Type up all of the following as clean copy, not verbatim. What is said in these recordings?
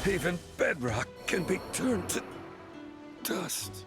Even bedrock can be turned to dust.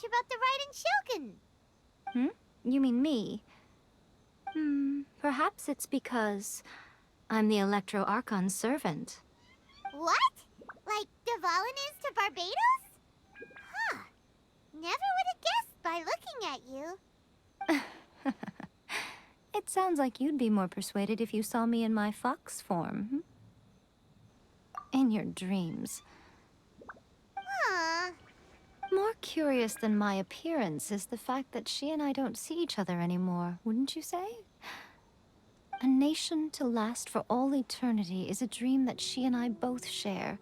About the Raiden Shogun. You mean me? Perhaps it's because I'm the Electro Archon's servant. What? Like Devalin is to Barbados? Huh. Never would have guessed by looking at you. It sounds like you'd be more persuaded if you saw me in my fox form. In your dreams. Huh. More curious than my appearance is the fact that she and I don't see each other anymore, wouldn't you say? A nation to last for all eternity is a dream that she and I both share.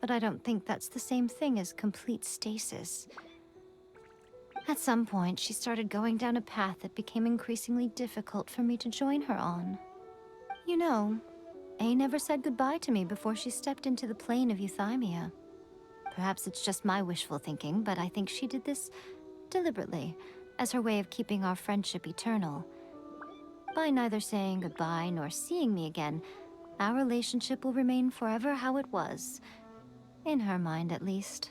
But I don't think that's the same thing as complete stasis. At some point, she started going down a path that became increasingly difficult for me to join her on. You know, A never said goodbye to me before she stepped into the plane of euthymia. Perhaps it's just my wishful thinking, but I think she did this deliberately, as her way of keeping our friendship eternal. By neither saying goodbye nor seeing me again, our relationship will remain forever how it was. In her mind, at least.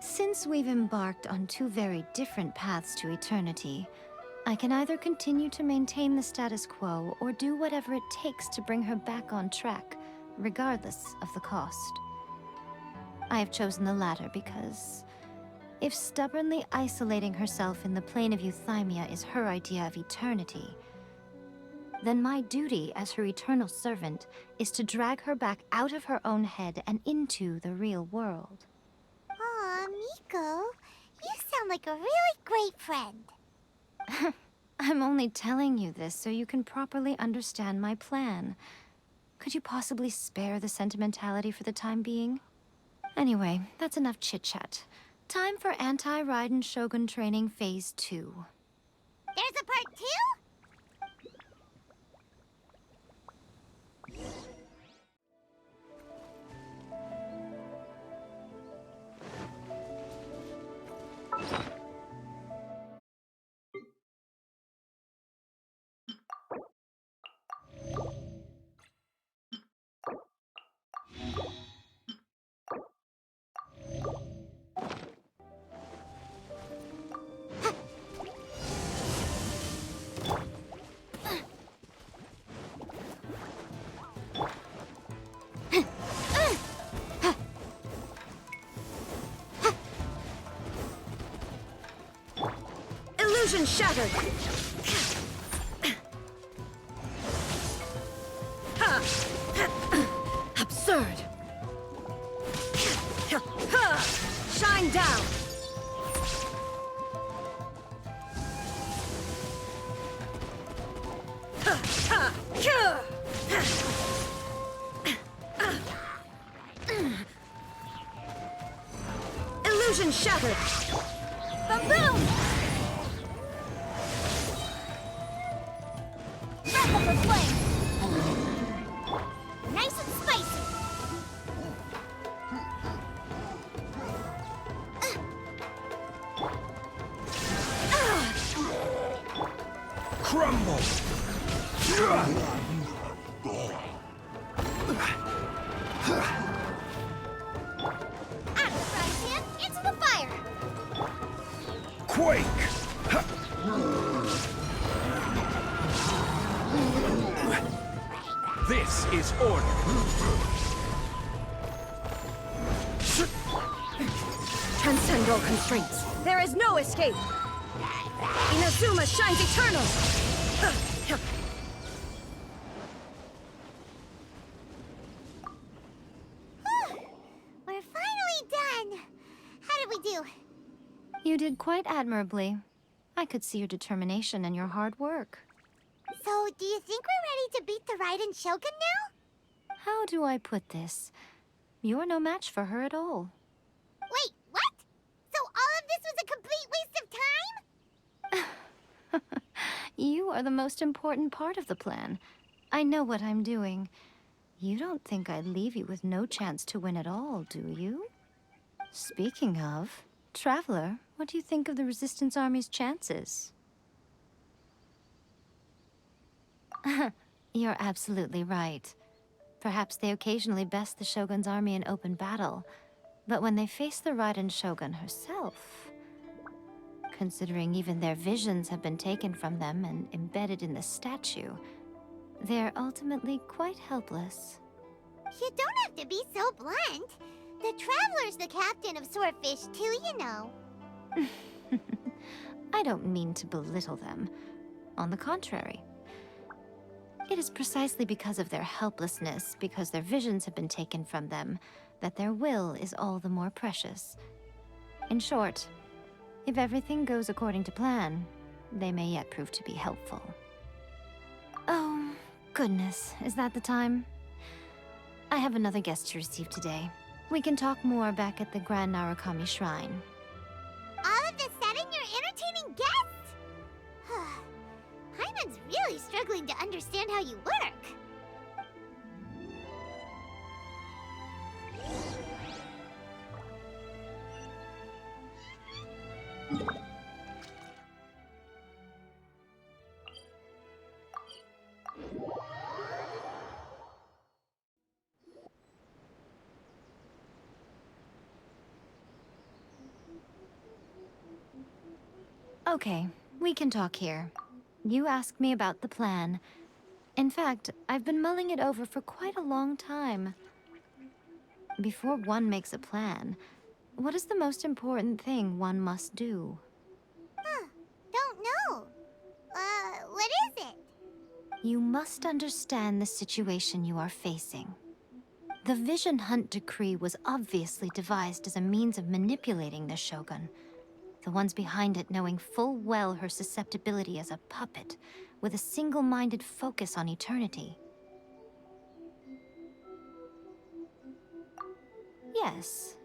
Since we've embarked on two very different paths to eternity, I can either continue to maintain the status quo or do whatever it takes to bring her back on track, regardless of the cost. I have chosen the latter because if stubbornly isolating herself in the plane of euthymia is her idea of eternity, then my duty as her eternal servant is to drag her back out of her own head and into the real world. Aw, Miko, you sound like a really great friend. I'm only telling you this so you can properly understand my plan. Could you possibly spare the sentimentality for the time being? Anyway, that's enough chit-chat. Time for Anti-Raiden Shogun Training Phase 2. There's a part 2? Illusion shattered! Absurd! Shine down! Illusion shattered! Boom! Breath of the flame! Nice and spicy! Crumble! Out of the frying pan, into the fire! Quake! This is order. Transcend all constraints. There is no escape. Inazuma shines eternal. We're finally done! How did we do? You did quite admirably. I could see your determination and your hard work. So, do you think we're ready to beat the Raiden Shogun now? How do I put this? You're no match for her at all. Wait, what? So all of this was a complete waste of time? You are the most important part of the plan. I know what I'm doing. You don't think I'd leave you with no chance to win at all, do you? Speaking of, Traveler, what do you think of the Resistance Army's chances? You're absolutely right. Perhaps they occasionally best the Shogun's army in open battle, but when they face the Raiden Shogun herself, considering even their visions have been taken from them and embedded in the statue, they're ultimately quite helpless. You don't have to be so blunt. The Traveler's the captain of Swordfish too, you know. I don't mean to belittle them. On the contrary. It is precisely because of their helplessness, because their visions have been taken from them, that their will is all the more precious. In short, if everything goes according to plan, they may yet prove to be helpful. Oh, goodness, is that the time? I have another guest to receive today. We can talk more back at the Grand Narukami Shrine. All of this sudden, you're entertaining guests? Hyman's really struggling to understand how you work. Okay, we can talk here. You asked me about the plan. In fact, I've been mulling it over for quite a long time. Before one makes a plan, what is the most important thing one must do? Don't know. What is it? You must understand the situation you are facing. The Vision Hunt Decree was obviously devised as a means of manipulating the Shogun. The ones behind it knowing full well her susceptibility as a puppet, with a single-minded focus on eternity. Yes,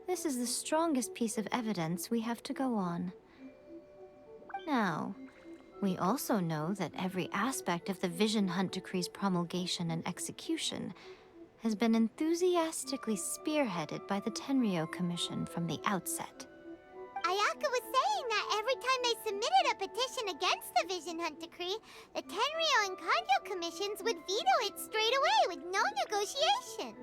this is the strongest piece of evidence we have to go on. Now, we also know that every aspect of the Vision Hunt Decree's promulgation and execution has been enthusiastically spearheaded by the Tenryou Commission from the outset. Ayaka was saying that every time they submitted a petition against the Vision Hunt Decree, the Tenryou and Kanjo commissions would veto it straight away with no negotiation.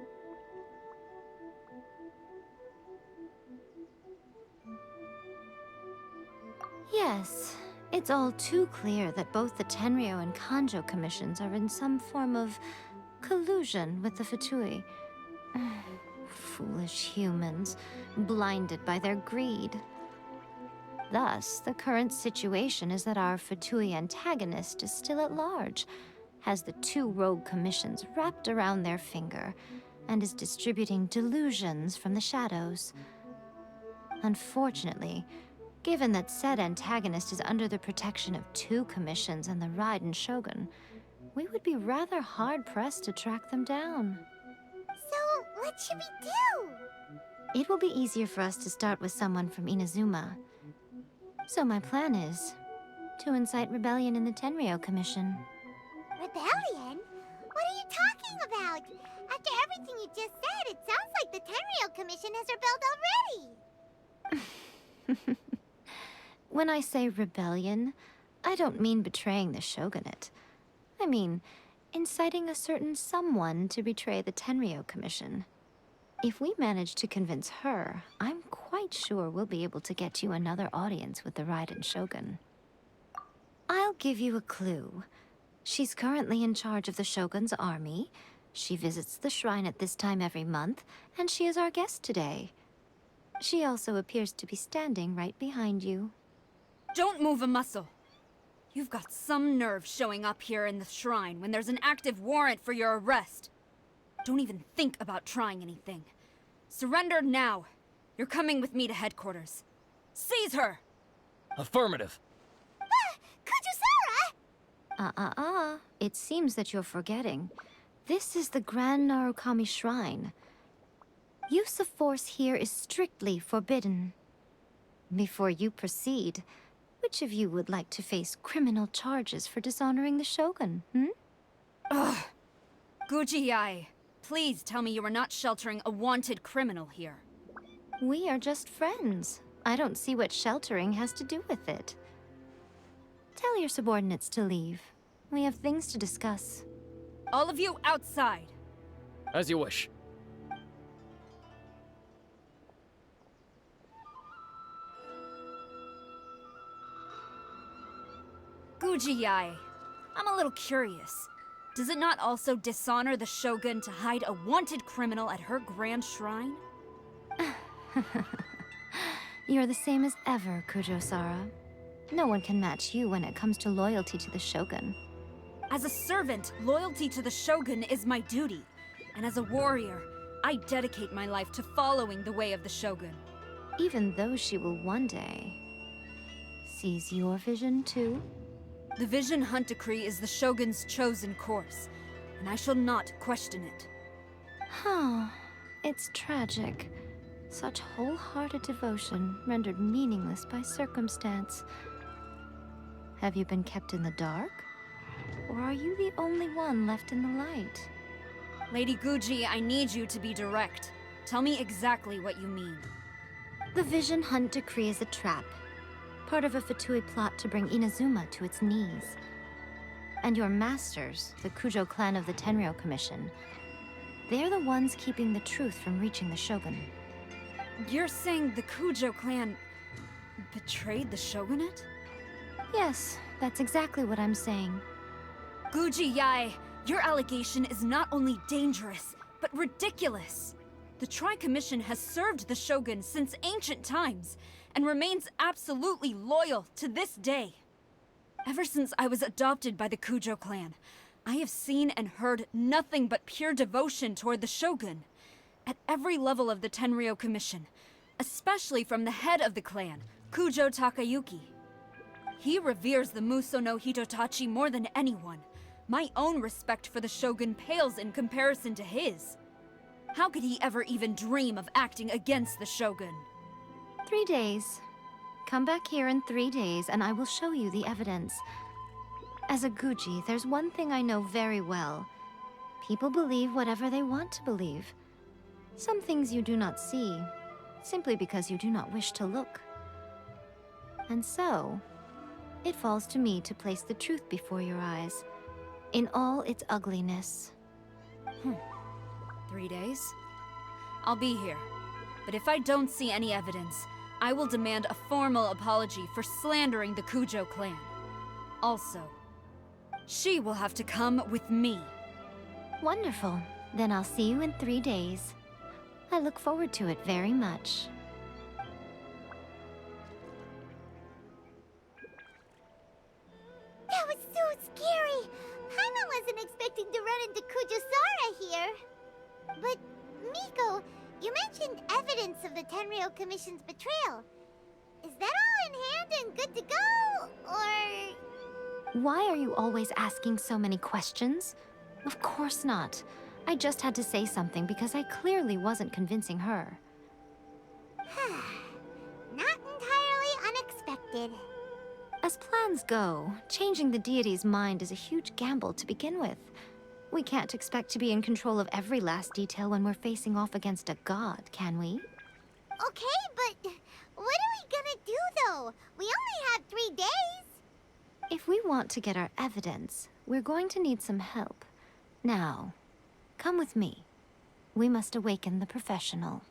Yes, it's all too clear that both the Tenryou and Kanjo commissions are in some form of collusion with the Fatui. Foolish humans, blinded by their greed. Thus, the current situation is that our Fatui antagonist is still at large, has the two rogue commissions wrapped around their finger, and is distributing delusions from the shadows. Unfortunately, given that said antagonist is under the protection of two commissions and the Raiden Shogun, we would be rather hard-pressed to track them down. So, what should we do? It will be easier for us to start with someone from Inazuma. So my plan is to incite rebellion in the Tenryou Commission. Rebellion? What are you talking about? After everything you just said, it sounds like the Tenryou Commission has rebelled already. When I say rebellion, I don't mean betraying the shogunate. I mean, inciting a certain someone to betray the Tenryou Commission. If we manage to convince her, I'm quite sure we'll be able to get you another audience with the Raiden Shogun. I'll give you a clue. She's currently in charge of the Shogun's army. She visits the shrine at this time every month, and she is our guest today. She also appears to be standing right behind you. Don't move a muscle. You've got some nerve showing up here in the shrine when there's an active warrant for your arrest. Don't even think about trying anything. Surrender now. You're coming with me to headquarters. Seize her! Affirmative. Kujusara! It seems that you're forgetting. This is the Grand Narukami Shrine. Use of force here is strictly forbidden. Before you proceed, which of you would like to face criminal charges for dishonoring the Shogun, Ugh. Guji-ai, please tell me you are not sheltering a wanted criminal here. We are just friends. I don't see what sheltering has to do with it. Tell your subordinates to leave. We have things to discuss. All of you outside. As you wish. Guji-ai, I'm a little curious. Does it not also dishonor the Shogun to hide a wanted criminal at her grand shrine? You're the same as ever, Kujo-sara. No one can match you when it comes to loyalty to the Shogun. As a servant, loyalty to the Shogun is my duty. And as a warrior, I dedicate my life to following the way of the Shogun. Even though she will one day seize your vision too? The Vision Hunt Decree is the Shogun's chosen course, and I shall not question it. Huh. It's tragic. Such wholehearted devotion rendered meaningless by circumstance. Have you been kept in the dark? Or are you the only one left in the light? Lady Guji, I need you to be direct. Tell me exactly what you mean. The Vision Hunt Decree is a trap. Part of a Fatui plot to bring Inazuma to its knees. And your masters, the Kujo clan of the Tenryou Commission, they're the ones keeping the truth from reaching the Shogun. You're saying the Kujo clan betrayed the shogunate? Yes, that's exactly what I'm saying. Guji-ai, your allegation is not only dangerous, but ridiculous. The Tri-Commission has served the Shogun since ancient times, and remains absolutely loyal to this day. Ever since I was adopted by the Kujo clan, I have seen and heard nothing but pure devotion toward the Shogun. At every level of the Tenryou Commission, especially from the head of the clan, Kujo Takayuki. He reveres the Muso no Hitotachi more than anyone. My own respect for the Shogun pales in comparison to his. How could he ever even dream of acting against the Shogun? 3 days. Come back here in 3 days and I will show you the evidence. As a Guji, there's one thing I know very well. People believe whatever they want to believe. Some things you do not see, simply because you do not wish to look. And so, it falls to me to place the truth before your eyes, in all its ugliness. 3 days? I'll be here. But if I don't see any evidence, I will demand a formal apology for slandering the Kujo clan. Also, she will have to come with me. Wonderful. Then I'll see you in 3 days. I look forward to it very much. That was so scary! Paimon wasn't expecting to run into Kujosara here. But, Miko, you mentioned evidence of the Tenryou Commission's betrayal. Is that all in hand and good to go, or...? Why are you always asking so many questions? Of course not. I just had to say something because I clearly wasn't convincing her. Not entirely unexpected. As plans go, changing the deity's mind is a huge gamble to begin with. We can't expect to be in control of every last detail when we're facing off against a god, can we? Okay, but what are we gonna do, though? We only have 3 days. If we want to get our evidence, we're going to need some help. Now, come with me. We must awaken the professional.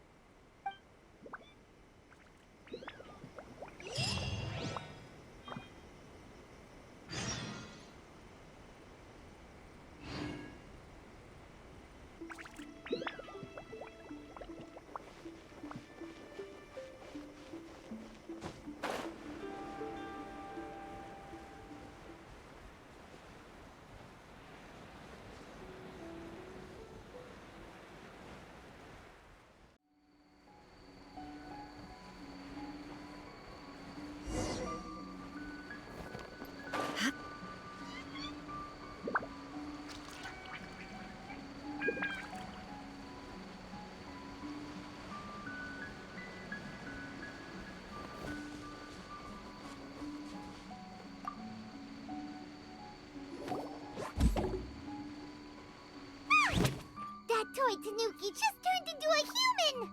That toy Tanuki just turned into a human!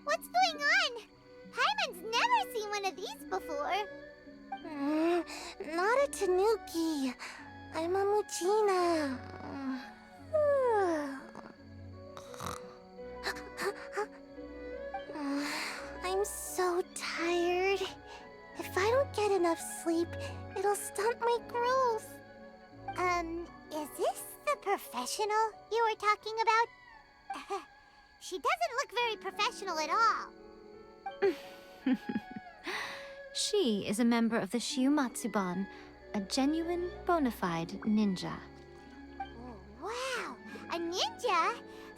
What's going on? Paimon's never seen one of these before. Not a Tanuki. I'm a Muchina. I'm so tired. If I don't get enough sleep, it'll stunt my growth. Is this the professional you were talking about? She doesn't look very professional at all. She is a member of the Shiumatsuban, a genuine, bona fide ninja. Oh, wow, a ninja?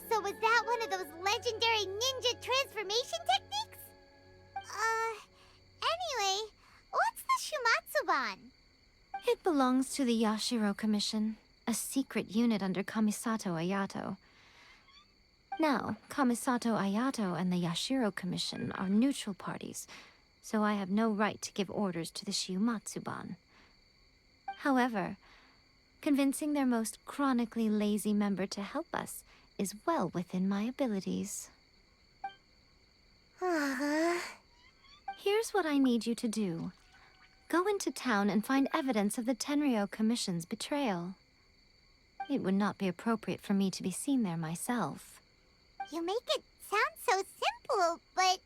So was that one of those legendary ninja transformation techniques? Anyway, what's the Shumatsuban? It belongs to the Yashiro Commission, a secret unit under Kamisato Ayato. Now, Kamisato Ayato and the Yashiro Commission are neutral parties, so I have no right to give orders to the Shiumatsuban. However, convincing their most chronically lazy member to help us is well within my abilities. Here's what I need you to do. Go into town and find evidence of the Tenryou Commission's betrayal. It would not be appropriate for me to be seen there myself. You make it sound so simple, but...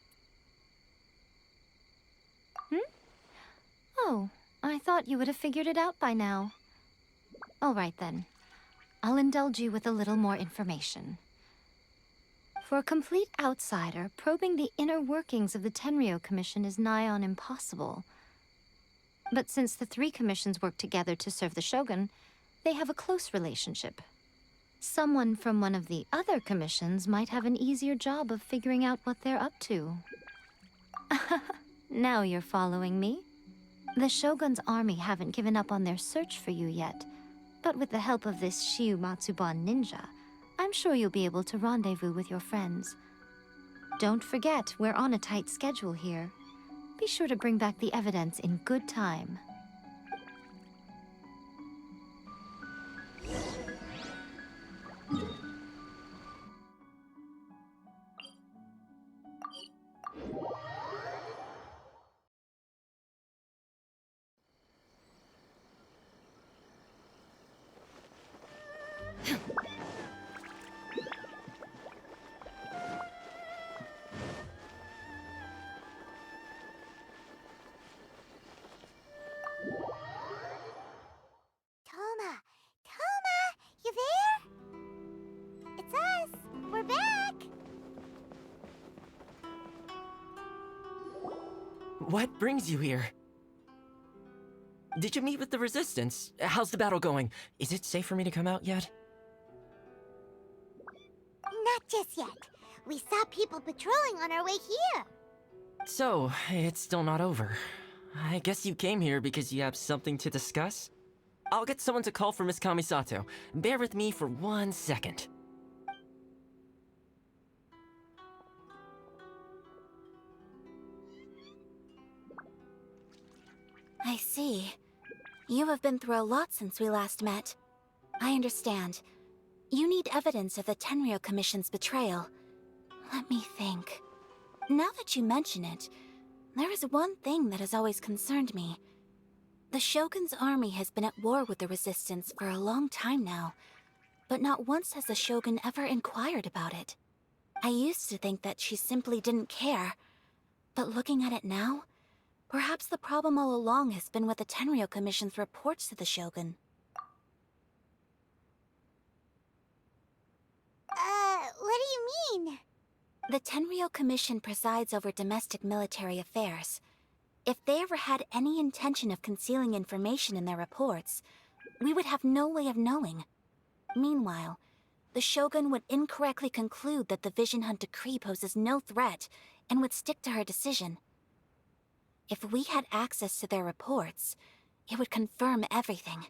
Oh, I thought you would have figured it out by now. All right then. I'll indulge you with a little more information. For a complete outsider, probing the inner workings of the Tenryou Commission is nigh on impossible. But since the three commissions work together to serve the Shogun, they have a close relationship. Someone from one of the other commissions might have an easier job of figuring out what they're up to. Now you're following me. The Shogun's army haven't given up on their search for you yet, but with the help of this Shiu Matsuban ninja, I'm sure you'll be able to rendezvous with your friends. Don't forget, we're on a tight schedule here. Be sure to bring back the evidence in good time. Toma, you there? It's us. We're back. What brings you here? Did you meet with the Resistance? How's the battle going? Is it safe for me to come out yet? Not just yet. We saw people patrolling on our way here. So, it's still not over. I guess you came here because you have something to discuss? I'll get someone to call for Miss Kamisato. Bear with me for 1 second. I see. You have been through a lot since we last met. I understand. You need evidence of the Tenryou Commission's betrayal. Let me think. Now that you mention it, there is one thing that has always concerned me. The Shogun's army has been at war with the Resistance for a long time now, but not once has the Shogun ever inquired about it. I used to think that she simply didn't care, but looking at it now, perhaps the problem all along has been with the Tenryou Commission's reports to the Shogun. What do you mean? The Tenryou Commission presides over domestic military affairs. If they ever had any intention of concealing information in their reports, we would have no way of knowing. Meanwhile, the Shogun would incorrectly conclude that the Vision Hunt decree poses no threat and would stick to her decision. If we had access to their reports, it would confirm everything.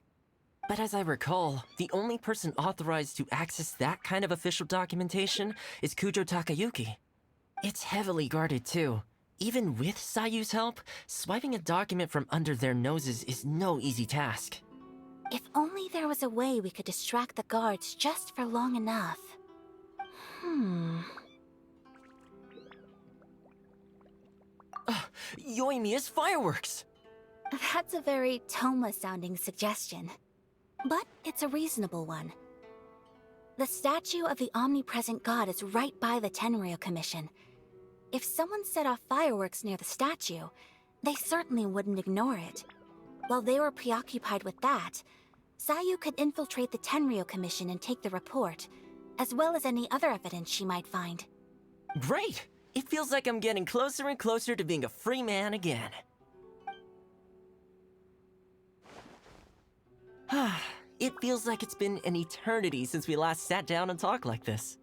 But as I recall, the only person authorized to access that kind of official documentation is Kujo Takayuki. It's heavily guarded too. Even with Sayu's help, swiping a document from under their noses is no easy task. If only there was a way we could distract the guards just for long enough. Yoimiya's fireworks! That's a very Toma-sounding suggestion. But it's a reasonable one. The statue of the omnipresent god is right by the Tenryou Commission. If someone set off fireworks near the statue, they certainly wouldn't ignore it. While they were preoccupied with that, Sayu could infiltrate the Tenryou Commission and take the report, as well as any other evidence she might find. Great! It feels like I'm getting closer and closer to being a free man again. It feels like it's been an eternity since we last sat down and talked like this.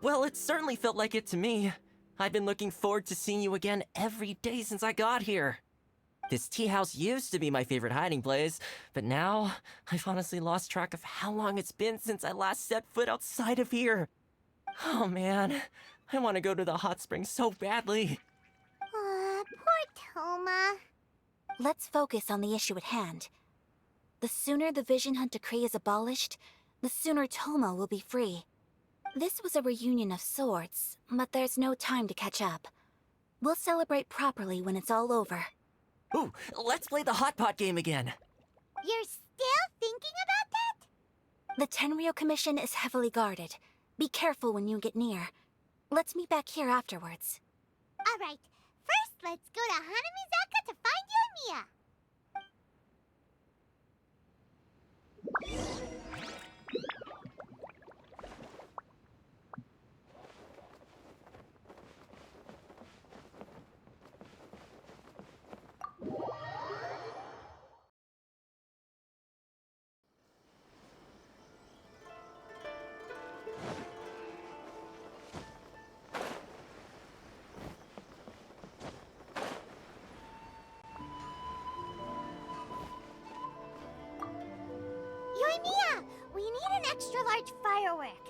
Well, it certainly felt like it to me. I've been looking forward to seeing you again every day since I got here. This tea house used to be my favorite hiding place, but now I've honestly lost track of how long it's been since I last set foot outside of here. Oh man, I want to go to the hot springs so badly. Poor Toma. Let's focus on the issue at hand. The sooner the Vision Hunt decree is abolished, the sooner Toma will be free. This was a reunion of sorts, but there's no time to catch up. We'll celebrate properly when it's all over. Ooh, let's play the hot pot game again. You're still thinking about that? The Tenryou Commission is heavily guarded. Be careful when you get near. Let's meet back here afterwards. Alright, first let's go to Hanamizaka to find Yoimiya. extra large firework.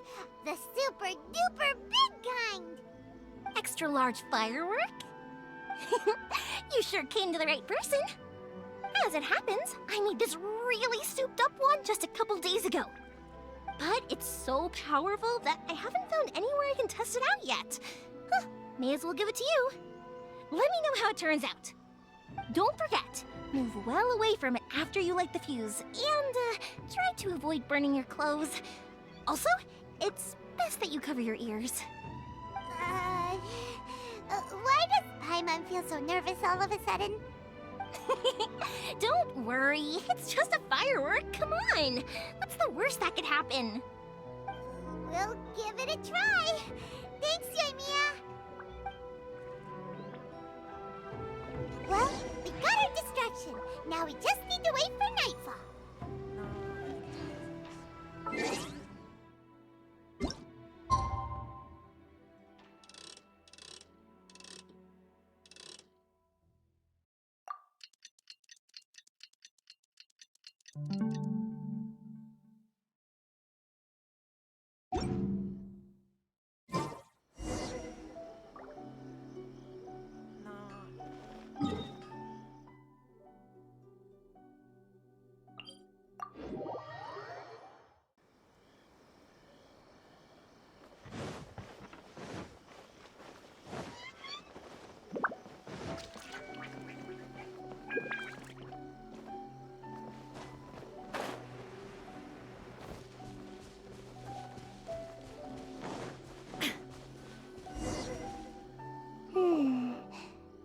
The super duper big kind. Extra large firework? You sure came to the right person. As it happens, I made this really souped up one just a couple days ago. But it's so powerful that I haven't found anywhere I can test it out yet. Huh, may as well give it to you. Let me know how it turns out. Don't forget, move well away from it after you light the fuse, and try to avoid burning your clothes. Also, it's best that you cover your ears. Why does Paimon feel so nervous all of a sudden? Don't worry, it's just a firework, come on! What's the worst that could happen? We'll give it a try. Thanks, Yoimiya. Well, we got our distraction. Now we just need to wait for nightfall.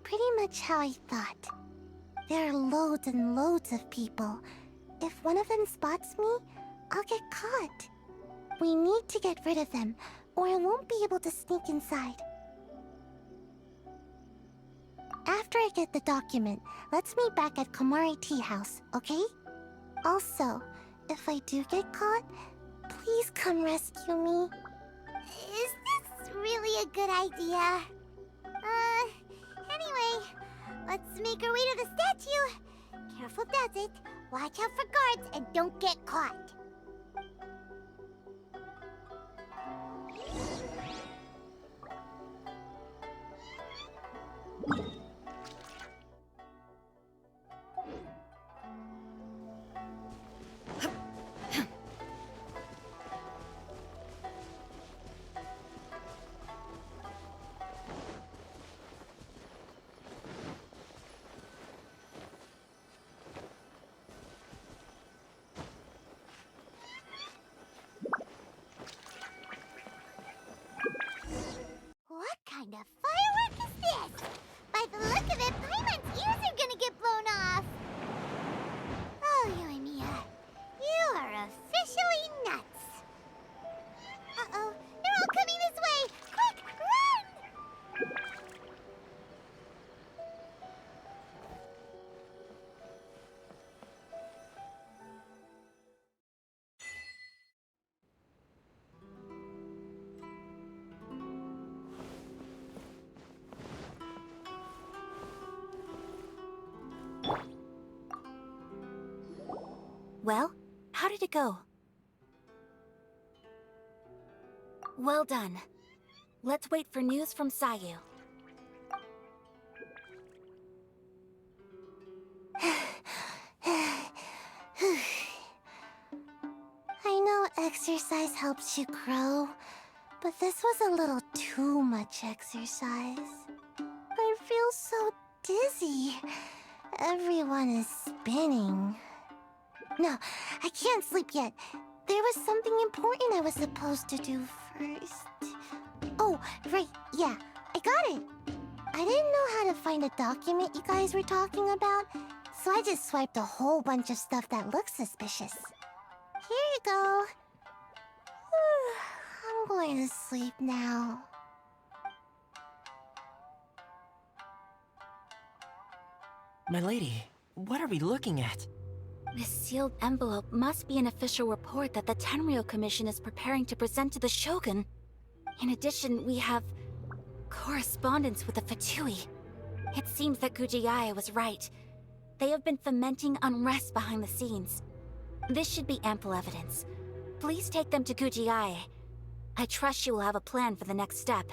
Pretty much how I thought. There are loads and loads of people. If one of them spots me, I'll get caught. We need to get rid of them, or I won't be able to sneak inside. After I get the document, let's meet back at Komari Tea House, okay? Also, if I do get caught, please come rescue me. Is this really a good idea? Anyway, let's make our way to the statue. Careful does it. Watch out for guards and don't get caught. What kind of firework is this? By the look of it, Paimon's ears are gonna get blown off. Oh, Yoimiya, you are officially nuts. Uh-oh, they're all coming this way! Quick, run! Well, how did it go? Well done. Let's wait for news from Sayu. I know exercise helps you grow, but this was a little too much exercise. I feel so dizzy. Everyone is spinning. No, I can't sleep yet. There was something important I was supposed to do first. Oh, right, yeah, I got it. I didn't know how to find a document you guys were talking about, so I just swiped a whole bunch of stuff that looks suspicious. Here you go. I'm going to sleep now. My lady, what are we looking at? This sealed envelope must be an official report that the Tenryou Commission is preparing to present to the Shogun. In addition, we have correspondence with the Fatui. It seems that Gujiyaya was right. They have been fomenting unrest behind the scenes. This should be ample evidence. Please take them to Gujiai. I trust she will have a plan for the next step.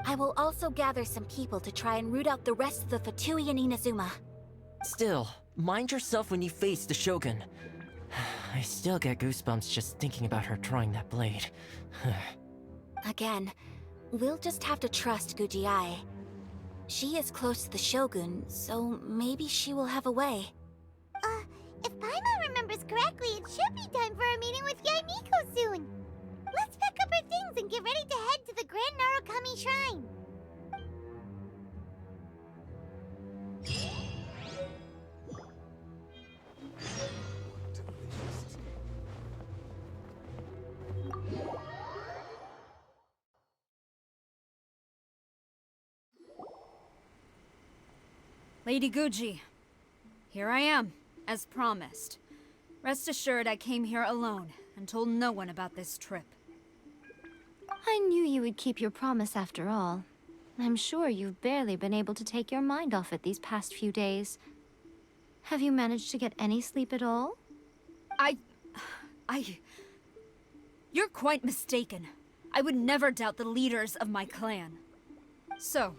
I will also gather some people to try and root out the rest of the Fatui and Inazuma. Still, mind yourself when you face the Shogun. I still get goosebumps just thinking about her drawing that blade. Again, we'll just have to trust Gujiai. She is close to the Shogun, so maybe she will have a way. If Paimon remembers correctly, it should be time for a meeting with Yaimiko soon. Let's pack up our things and get ready to head to the Grand Narukami Shrine. Lady Guji, here I am, as promised. Rest assured I came here alone and told no one about this trip. I knew you would keep your promise after all. I'm sure you've barely been able to take your mind off it these past few days. Have you managed to get any sleep at all? You're quite mistaken. I would never doubt the leaders of my clan. So,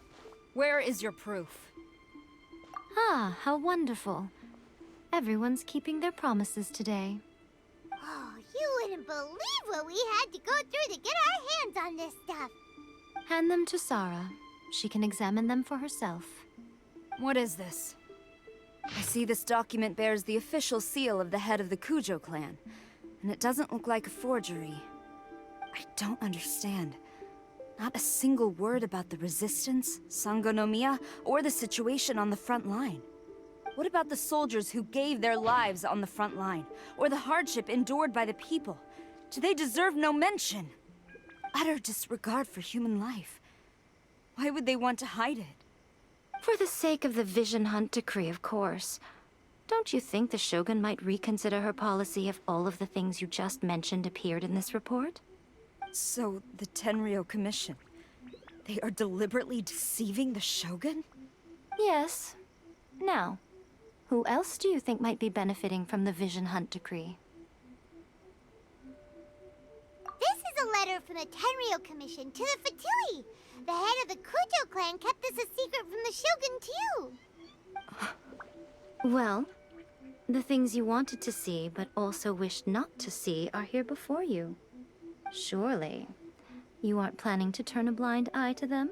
where is your proof? Ah, how wonderful. Everyone's keeping their promises today. Oh, you wouldn't believe what we had to go through to get our hands on this stuff. Hand them to Sarah. She can examine them for herself. What is this? I see this document bears the official seal of the head of the Kujo clan, and it doesn't look like a forgery. I don't understand. Not a single word about the resistance, Sangonomiya, or the situation on the front line. What about the soldiers who gave their lives on the front line, or the hardship endured by the people? Do they deserve no mention? Utter disregard for human life. Why would they want to hide it? For the sake of the Vision Hunt decree, of course. Don't you think the Shogun might reconsider her policy if all of the things you just mentioned appeared in this report? So, the Tenryou Commission, they are deliberately deceiving the Shogun? Yes. Now, who else do you think might be benefiting from the Vision Hunt decree? This is a letter from the Tenryou Commission to the Fatui. The head of the Kujo clan kept this a secret from the Shogun, too. Well, the things you wanted to see but also wished not to see are here before you. Surely, you aren't planning to turn a blind eye to them?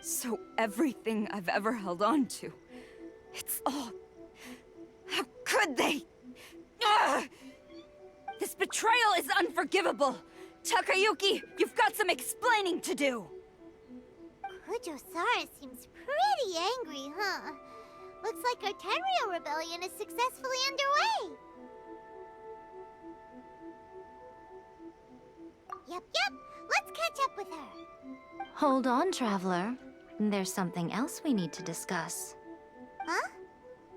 So everything I've ever held on to, it's all... How could they? Ugh! This betrayal is unforgivable! Takayuki, you've got some explaining to do! Kujo-Sara seems pretty angry, huh? Looks like our Tenryou rebellion is successfully underway. Yep. Let's catch up with her. Hold on, Traveler. There's something else we need to discuss. Huh?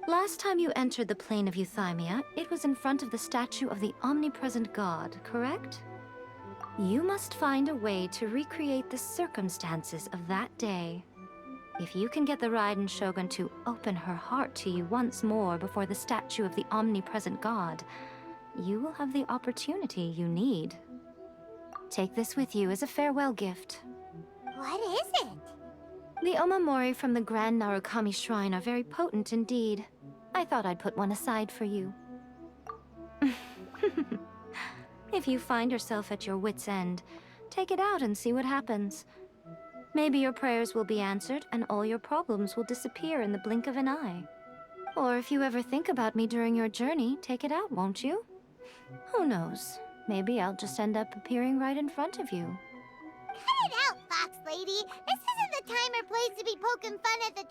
Last time you entered the plane of Euthymia, it was in front of the statue of the omnipresent god, correct? You must find a way to recreate the circumstances of that day. If you can get the Raiden Shogun to open her heart to you once more before the statue of the omnipresent god, you will have the opportunity you need. Take this with you as a farewell gift. What is it? The omamori from the Grand Narukami Shrine are very potent indeed. I thought I'd put one aside for you. If you find yourself at your wit's end, take it out and see what happens. Maybe your prayers will be answered and all your problems will disappear in the blink of an eye. Or if you ever think about me during your journey, take it out, won't you? Who knows? Maybe I'll just end up appearing right in front of you. Cut it out, Fox Lady. This isn't the time or place to be poking fun at the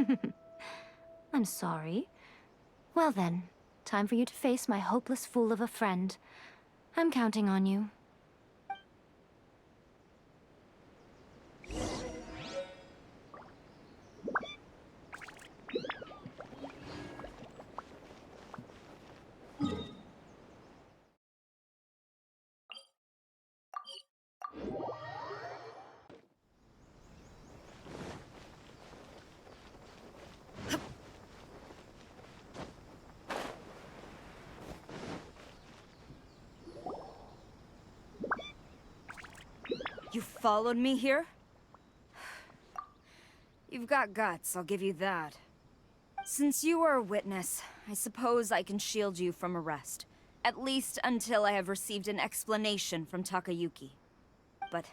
Traveler. I'm sorry. Well then, time for you to face my hopeless fool of a friend. I'm counting on you. You followed me here? You've got guts, I'll give you that. Since you are a witness, I suppose I can shield you from arrest. At least until I have received an explanation from Takayuki. But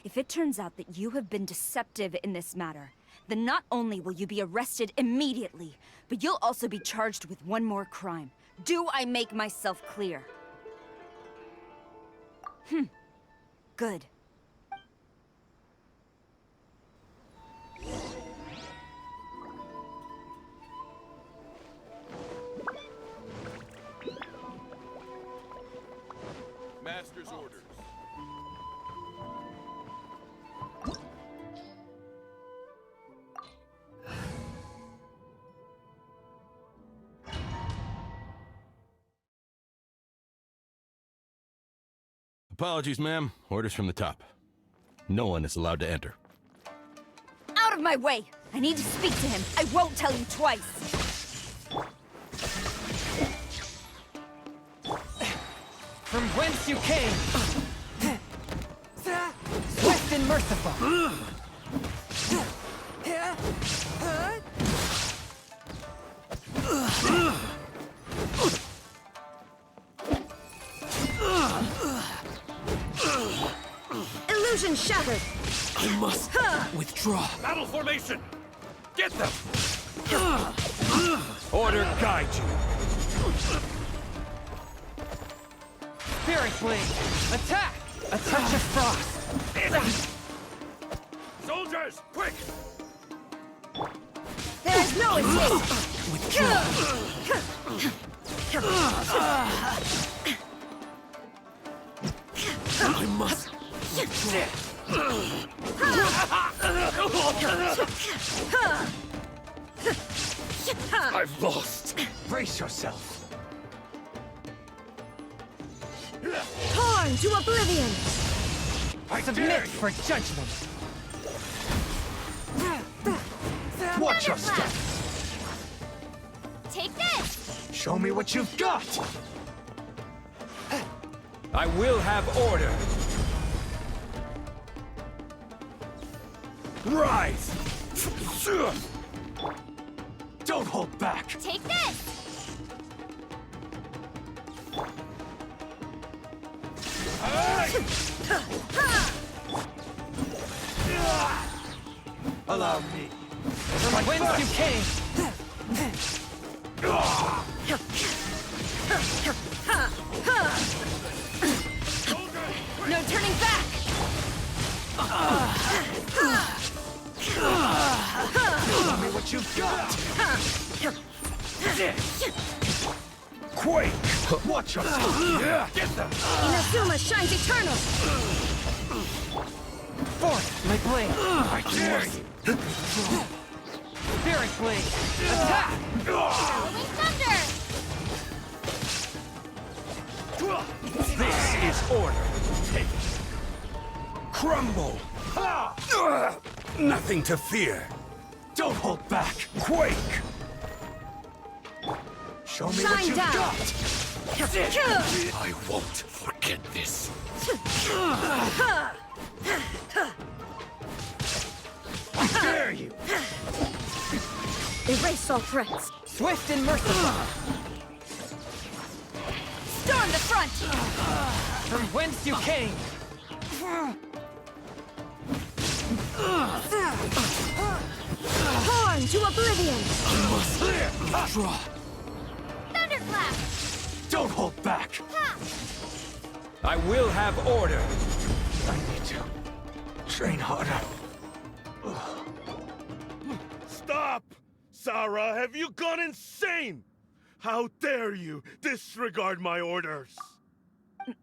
if it turns out that you have been deceptive in this matter, then not only will you be arrested immediately, but you'll also be charged with one more crime. Do I make myself clear? Good. Master's orders. Apologies, ma'am. Orders from the top. No one is allowed to enter. Out of my way! I need to speak to him. I won't tell you twice. From whence you came! Swift and merciful! Illusion shattered! I must withdraw. Battle formation! Get them! Order guide you. Spirit Blade! Attack! A touch of frost! Soldiers, quick! There is no escape! I must. I've lost. Brace yourself! Torn to oblivion! I Submit dare you. for judgment! Watch your step! Take this! Show me what you've got! I will have order. Rise! Don't hold back! Take this! Allow me. From whence you came! No turning back! Show me what you've got! Quake! Watch your step! Get them! Inazuma shines eternal! Forth, my blade! I dare you! Spirit Blade! Attack! Howling thunder! This is order. Take it. Crumble! Nothing to fear. Don't hold back! Quake! Show me Shine what you've down. got! I won't forget this. I dare you! Erase all threats. Swift and merciful! Storm the front! From whence you came! Torn to oblivion! Draw. Thunderclap! Don't hold back! I will have order. I need to train harder. Stop! Sarah, have you gone insane? How dare you disregard my orders?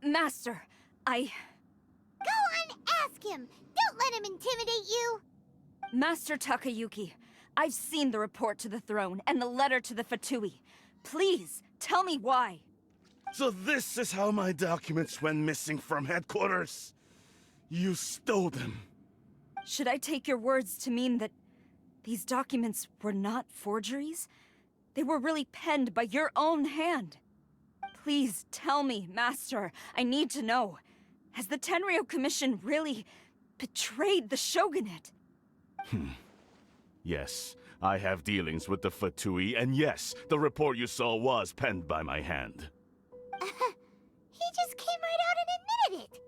Master, Go on, ask him! Don't let him intimidate you! Master Takayuki, I've seen the report to the throne and the letter to the Fatui. Please, tell me why. So this is how my documents went missing from headquarters? You stole them. Should I take your words to mean that these documents were not forgeries? They were really penned by your own hand. Please tell me, Master. I need to know. Has the Tenryo Commission really betrayed the shogunate? Yes, I have dealings with the Fatui, and yes, the report you saw was penned by my hand. He just came right out and admitted it.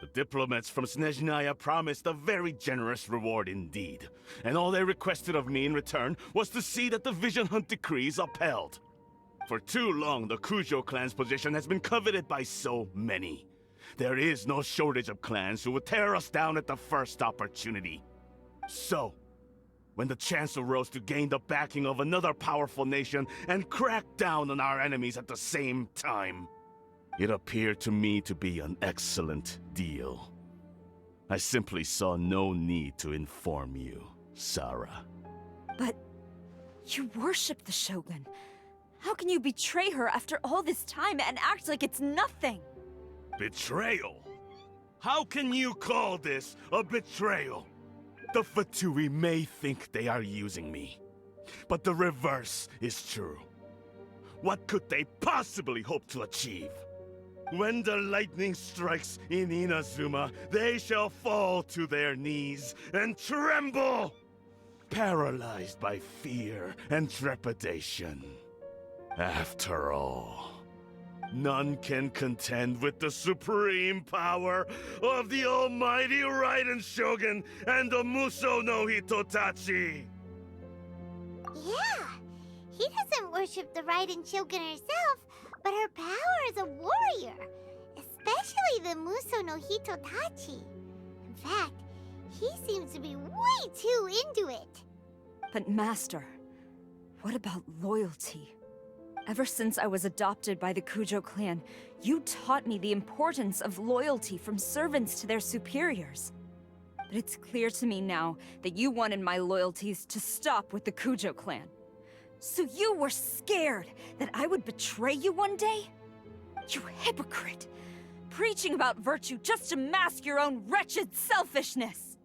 The diplomats from Snezhnaya promised a very generous reward indeed, and all they requested of me in return was to see that the Vision Hunt decree is upheld. For too long, the Kujo clan's position has been coveted by so many. There is no shortage of clans who would tear us down at the first opportunity. So, when the chance arose to gain the backing of another powerful nation and crack down on our enemies at the same time, it appeared to me to be an excellent deal. I simply saw no need to inform you, Sarah. But you worship the Shogun. How can you betray her after all this time and act like it's nothing? Betrayal? How can you call this a betrayal? The Fatui may think they are using me, but the reverse is true. What could they possibly hope to achieve? When the lightning strikes in Inazuma, they shall fall to their knees and tremble, paralyzed by fear and trepidation. After all, none can contend with the supreme power of the almighty Raiden Shogun and the Muso no Hitotachi! Yeah, he doesn't worship the Raiden Shogun herself, but her power as a warrior, especially the Muso no Hitotachi. In fact, he seems to be way too into it. But Master, what about loyalty? Ever since I was adopted by the Kujo clan, you taught me the importance of loyalty from servants to their superiors. But it's clear to me now that you wanted my loyalties to stop with the Kujo clan. So you were scared that I would betray you one day? You hypocrite! Preaching about virtue just to mask your own wretched selfishness!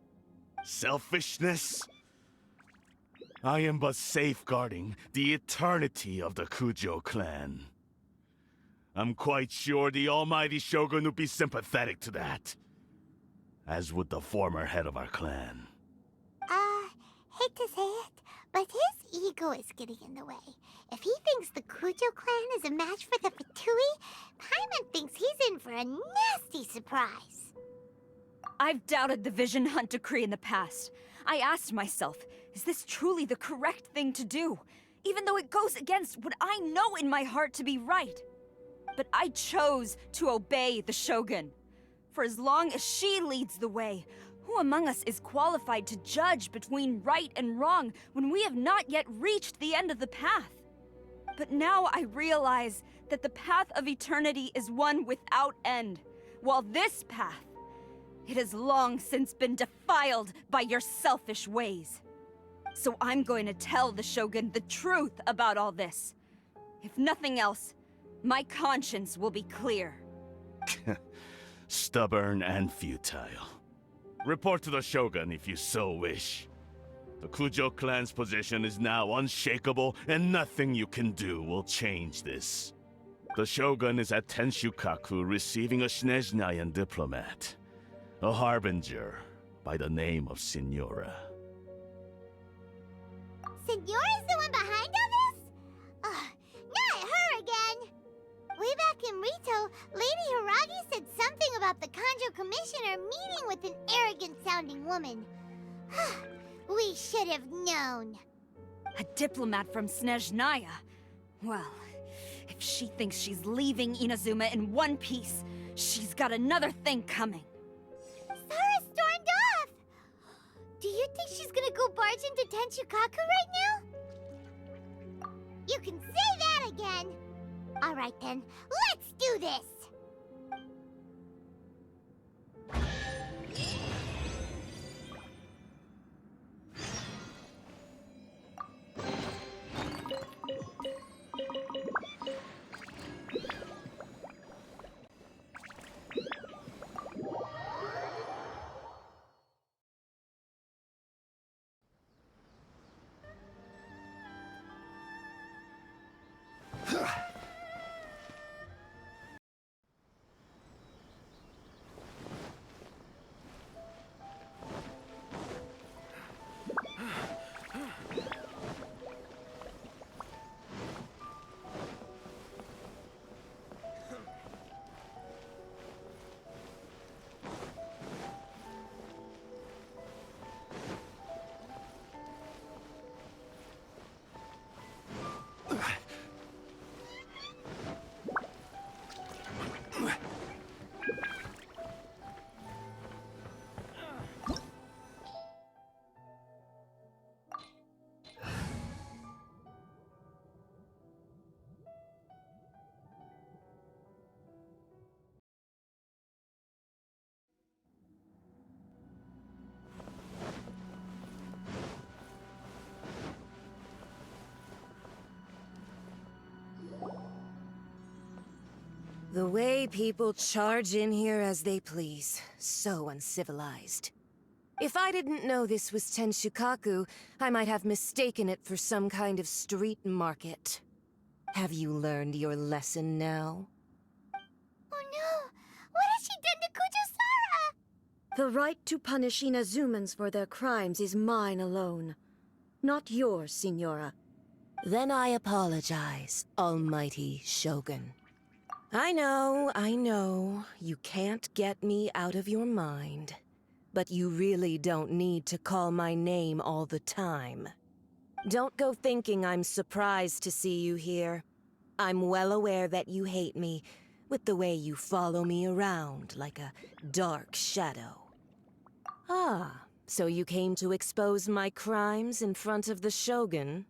Selfishness? I am but safeguarding the eternity of the Kujo clan. I'm quite sure the almighty Shogun would be sympathetic to that. As would the former head of our clan. Hate to say it, but his ego is getting in the way. If he thinks the Kujo clan is a match for the Fatui, Paimon thinks he's in for a nasty surprise. I've doubted the Vision Hunt decree in the past. I asked myself, is this truly the correct thing to do? Even though it goes against what I know in my heart to be right. But I chose to obey the Shogun. For as long as she leads the way, who among us is qualified to judge between right and wrong when we have not yet reached the end of the path? But now I realize that the path of eternity is one without end, while this path, it has long since been defiled by your selfish ways. So I'm going to tell the Shogun the truth about all this. If nothing else, my conscience will be clear. Stubborn and futile. Report to the Shogun if you so wish. The Kujo clan's position is now unshakable, and nothing you can do will change this. The Shogun is at Tenshukaku receiving a Snezhnayan diplomat. A harbinger by the name of Signora. Signora's the one behind all this? Not her again! Way back in Rito, Lady Hiragi said something about the Kanjo Commissioner meeting with an arrogant-sounding woman. We should have known. A diplomat from Snezhnaya? Well, if she thinks she's leaving Inazuma in one piece, she's got another thing coming. Sarah stormed off! Do you think she's gonna go barge into Tenshukaku right now? You can say that again! Alright then, let's do this! The way people charge in here as they please. So uncivilized. If I didn't know this was Tenshukaku, I might have mistaken it for some kind of street market. Have you learned your lesson now? Oh no! What has she done to Kujusara? The right to punish Inazumans for their crimes is mine alone. Not yours, Signora. Then I apologize, Almighty Shogun. I know, you can't get me out of your mind. But you really don't need to call my name all the time. Don't go thinking I'm surprised to see you here. I'm well aware that you hate me, with the way you follow me around like a dark shadow. Ah, so you came to expose my crimes in front of the Shogun?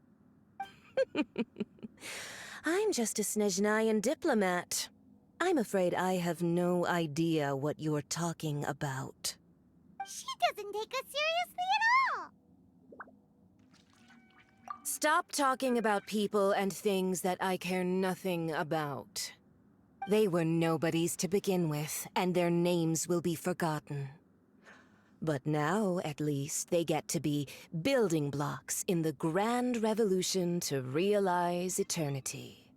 I'm just a Snezhnayan diplomat. I'm afraid I have no idea what you're talking about. She doesn't take us seriously at all! Stop talking about people and things that I care nothing about. They were nobodies to begin with, and their names will be forgotten. But now, at least, they get to be building blocks in the grand revolution to realize eternity.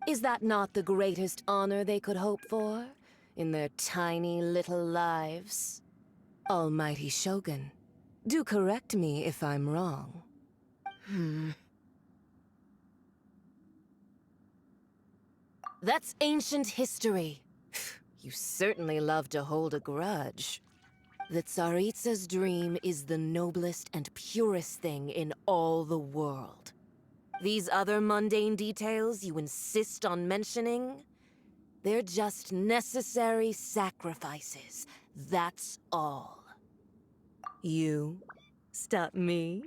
Is that not the greatest honor they could hope for in their tiny little lives? Almighty Shogun, do correct me if I'm wrong. That's ancient history. You certainly love to hold a grudge. The Tsaritsa's dream is the noblest and purest thing in all the world. These other mundane details you insist on mentioning, they're just necessary sacrifices. That's all. You stop me?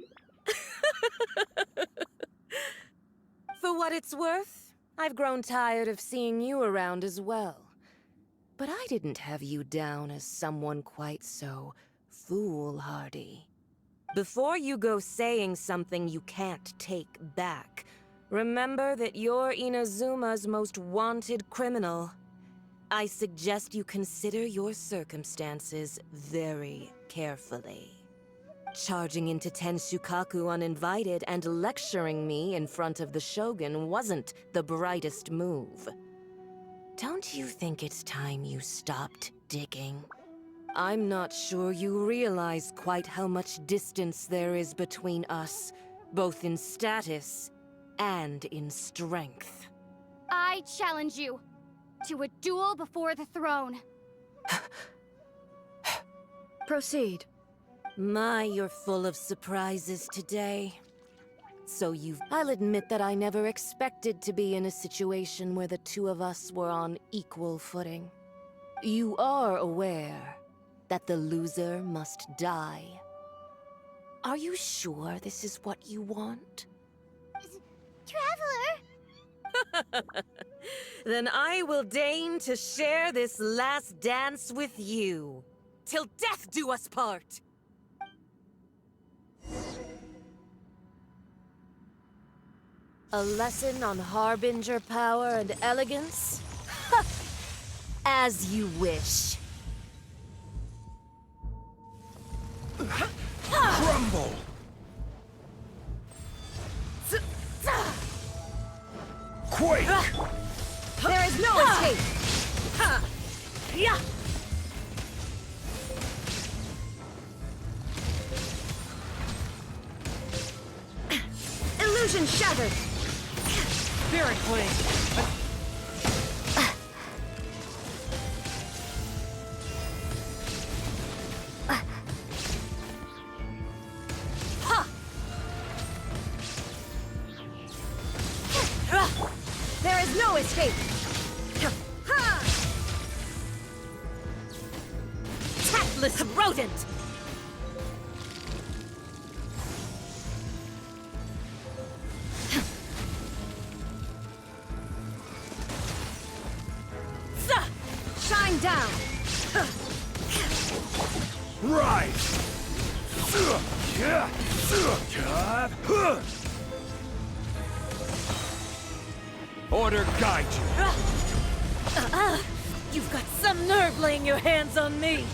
For what it's worth, I've grown tired of seeing you around as well. But I didn't have you down as someone quite so foolhardy. Before you go saying something you can't take back, remember that you're Inazuma's most wanted criminal. I suggest you consider your circumstances very carefully. Charging into Tenshukaku uninvited and lecturing me in front of the Shogun wasn't the brightest move. Don't you think it's time you stopped digging? I'm not sure you realize quite how much distance there is between us, both in status and in strength. I challenge you to a duel before the throne. Proceed. My, you're full of surprises today. I'll admit that I never expected to be in a situation where the two of us were on equal footing. You are aware that the loser must die. Are you sure this is what you want? Traveler! Then I will deign to share this last dance with you. Till death do us part! A lesson on Harbinger power and elegance? As you wish. Crumble! Quake! There is no escape! Illusion shattered! Spirit Blade! There is no escape! Tactless rodent! Shine down! Rise! Order guide you! You've got some nerve laying your hands on me!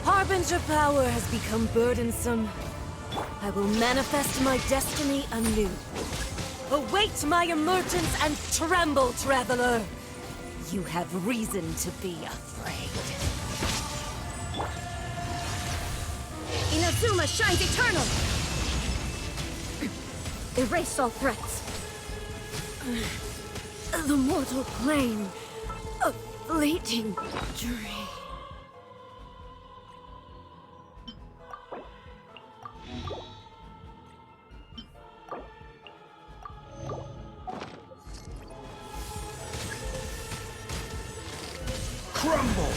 Harbinger power has become burdensome. I will manifest my destiny anew. Await my emergence and tremble, traveler! You have reason to be afraid. Inazuma shines eternal! Erase all threats. The mortal plane. A fleeting dream. Crumble!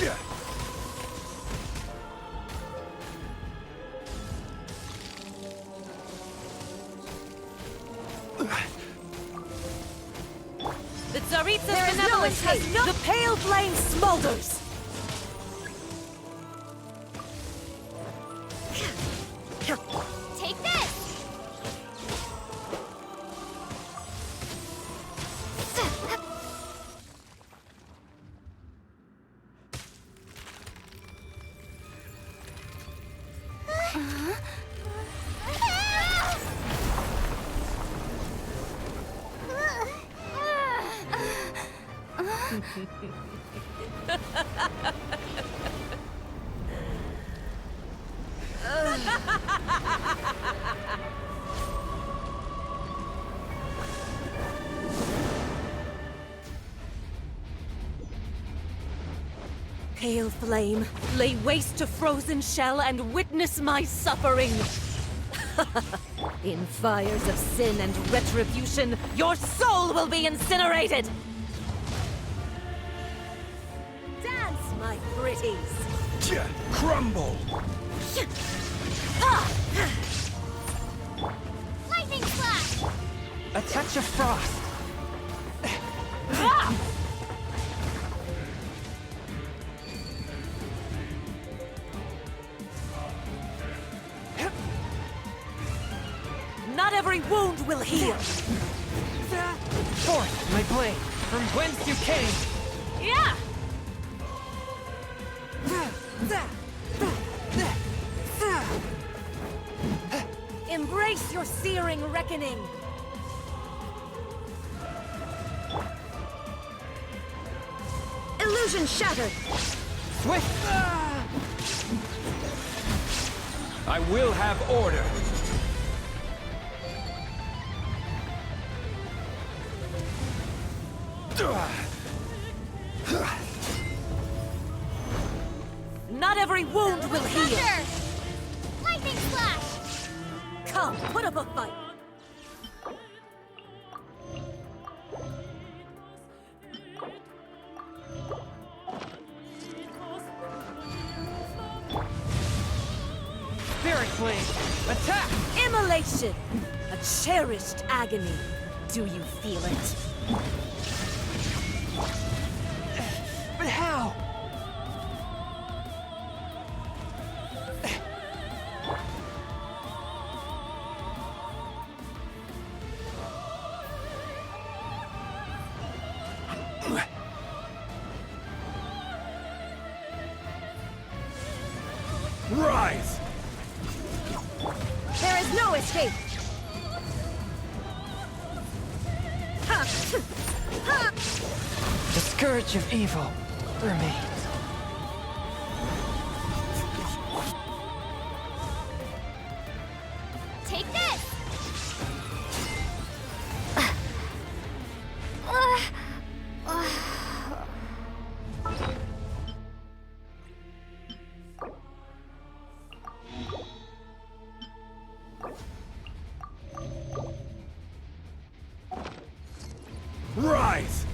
Yeah. The Tsaritsa's benevolence has no— The pale flame smolders! Take this! Pale flame, lay waste to frozen shell and witness my suffering! In fires of sin and retribution, your soul will be incinerated! Dance, my pretties! Yeah. Crumble! Lightning slash! A touch of frost. Not every wound will heal! Forth, my blade, from whence you came. Yeah! Embrace your searing reckoning! Illusion shattered! Swift! I will have order. Not every wound will heal! Thunder! Lightning slash! Come, put up a fight! Spirit blade, attack! Immolation! A cherished agony. Do you feel it? But how? Rise! There is no escape! The scourge of evil remains. Take this! Rise!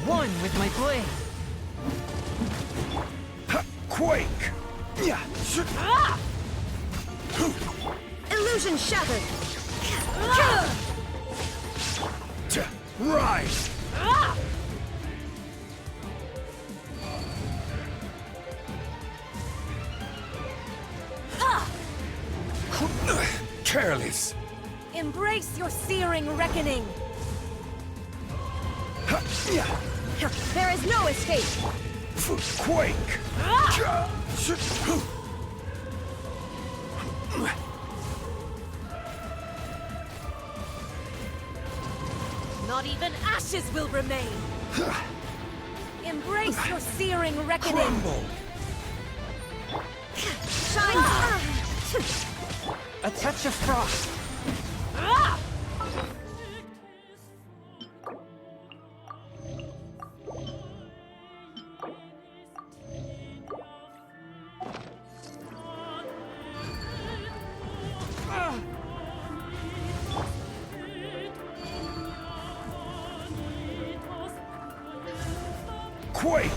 One with my blade. Quake! Yeah. Illusion shattered! Rise! Embrace your searing reckoning! There is no escape! Quake! Not even ashes will remain! Embrace your searing reckoning! Crumble! Shine! A touch of frost. Quake!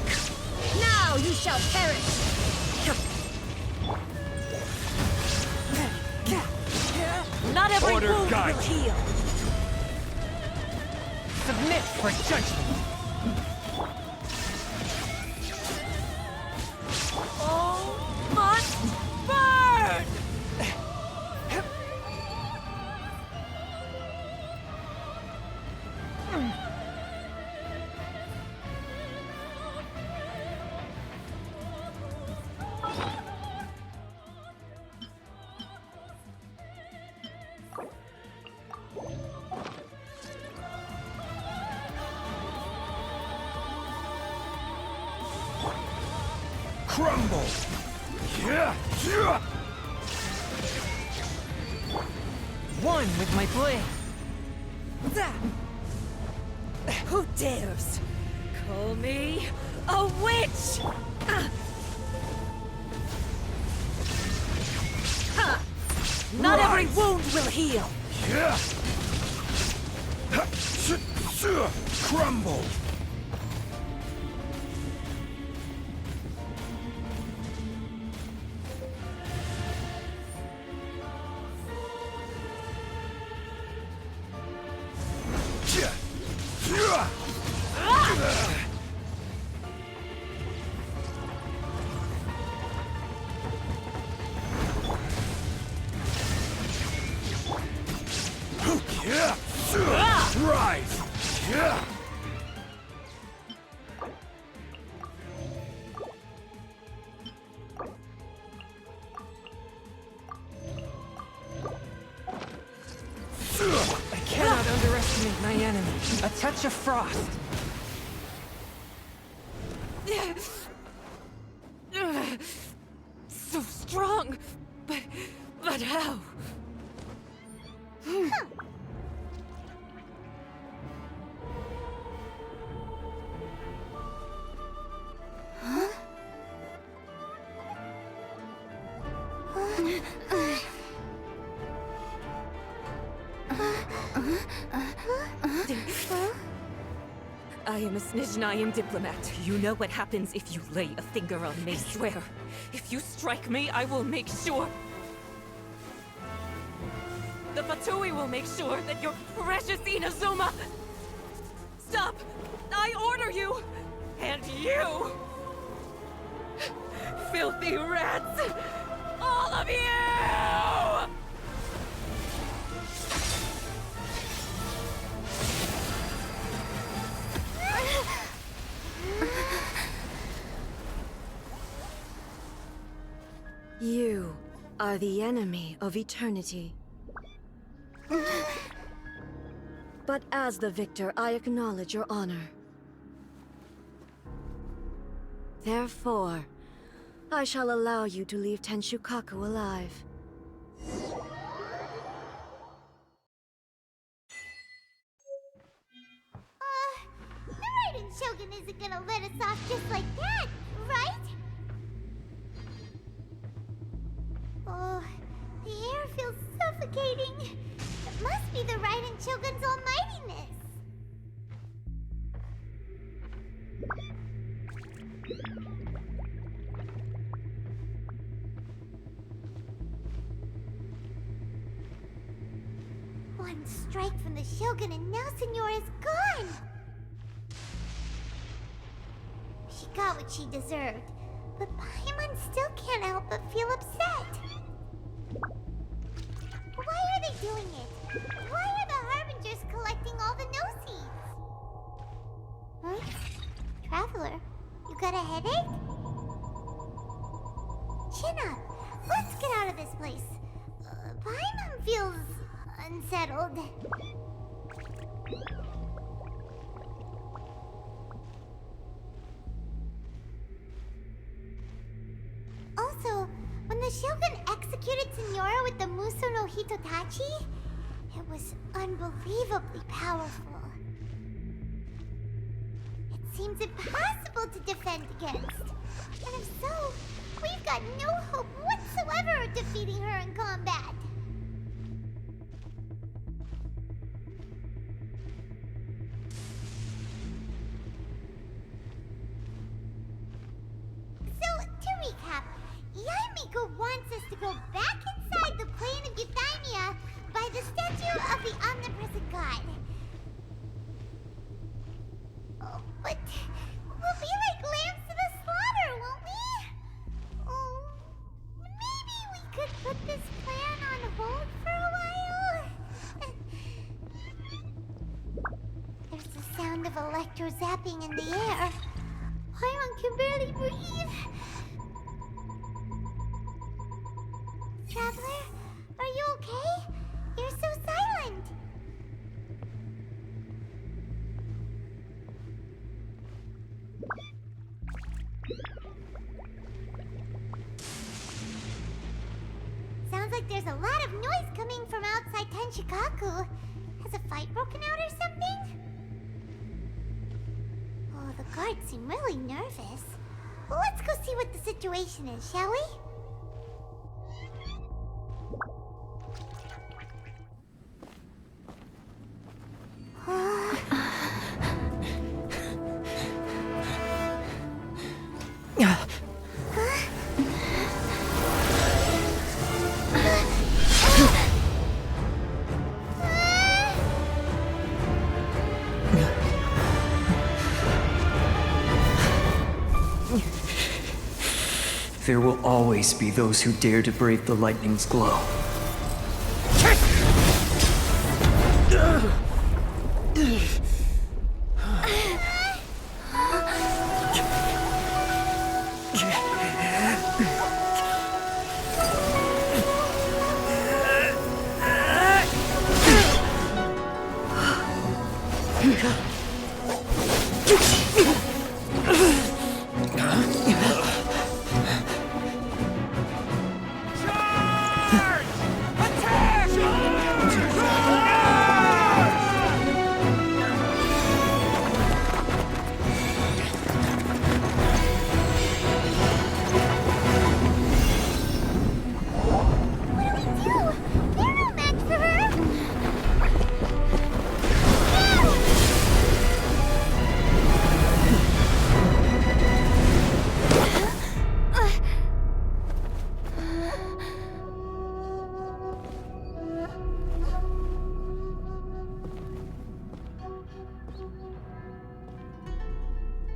Now you shall perish! Not every Order wound guide. will heal! Submit for judgment. All must burn! Crumble! Yeah! Yeah! One with my blade. Who dares call me a witch? Not every Rise. wound will heal! Yeah! Crumble! Rise! Yeah! I cannot underestimate my enemy. A touch of frost. So strong, but how? I am a Snizhnayan diplomat. You know what happens if you lay a finger on me, swear. If you strike me, I will make sure... The Fatui will make sure that your precious Inazuma... Stop! I order you! And you! Filthy rats! All of you! You are the enemy of eternity. But as the victor, I acknowledge your honor. Therefore, I shall allow you to leave Tenshukaku alive. The Raiden Shogun isn't gonna let us off just like that, right? Oh, the air feels suffocating. It must be the Raiden Shogun's almightiness. One strike from the Shogun and now Senora is gone! She got what she deserved, but Paimon still can't help but feel upset. Why are they doing it? Why gotten settled. Also, when the Shogun executed Signora with the Muso no Hitotachi, it was unbelievably powerful. It seems impossible to defend against. And if so, we've got no hope whatsoever of defeating her in combat. So, to recap, Yaemiko wants us to go back inside the plane of Euthymia by the statue of the omnipresent god. Oh, but we'll be like lambs to the slaughter, won't we? Oh, maybe we could put this plan on hold for a while? There's the sound of electro zapping in the air. Paimon can barely breathe. Traveler, are you okay? You're so silent. Sounds like there's a lot of noise coming from outside Tenshikaku. Has a fight broken out or something? Oh, the guards seem really nervous. Well, let's go see what the situation is, shall we? There will always be those who dare to brave the lightning's glow.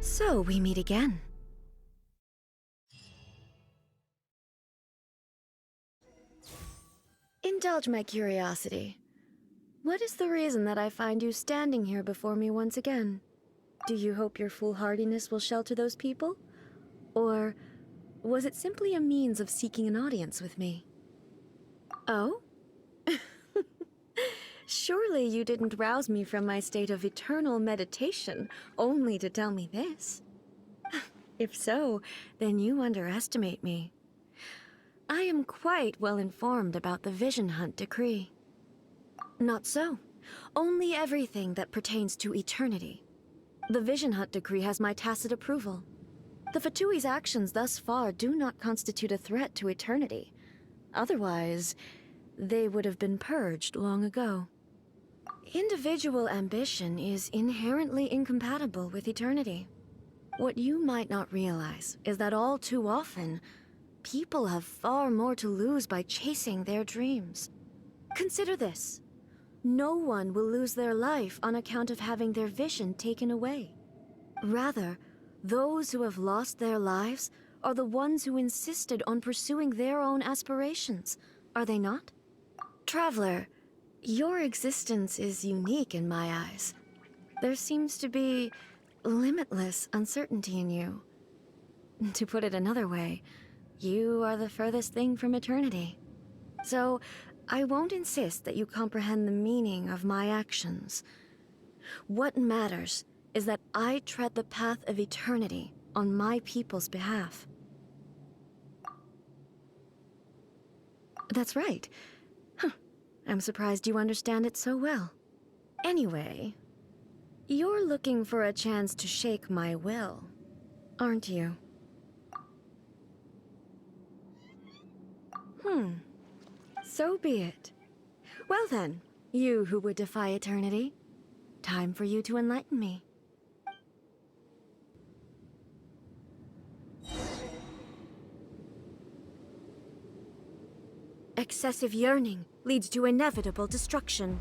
So we meet again. Indulge my curiosity. What is the reason that I find you standing here before me once again? Do you hope your foolhardiness will shelter those people? Or was it simply a means of seeking an audience with me? Oh? Surely you didn't rouse me from my state of eternal meditation only to tell me this. If so, then you underestimate me. I am quite well informed about the Vision Hunt decree. Not so. Only everything that pertains to eternity. The Vision Hunt decree has my tacit approval. The Fatui's actions thus far do not constitute a threat to eternity. Otherwise, they would have been purged long ago. Individual ambition is inherently incompatible with eternity. What you might not realize is that all too often, people have far more to lose by chasing their dreams. Consider this. No one will lose their life on account of having their vision taken away. Rather, those who have lost their lives are the ones who insisted on pursuing their own aspirations, are they not? Traveler, your existence is unique in my eyes. There seems to be limitless uncertainty in you. To put it another way, you are the furthest thing from eternity. So, I won't insist that you comprehend the meaning of my actions. What matters is that I tread the path of eternity on my people's behalf. That's right. Huh. I'm surprised you understand it so well. Anyway, you're looking for a chance to shake my will, aren't you? So be it. Well then, you who would defy eternity, time for you to enlighten me. Excessive yearning leads to inevitable destruction.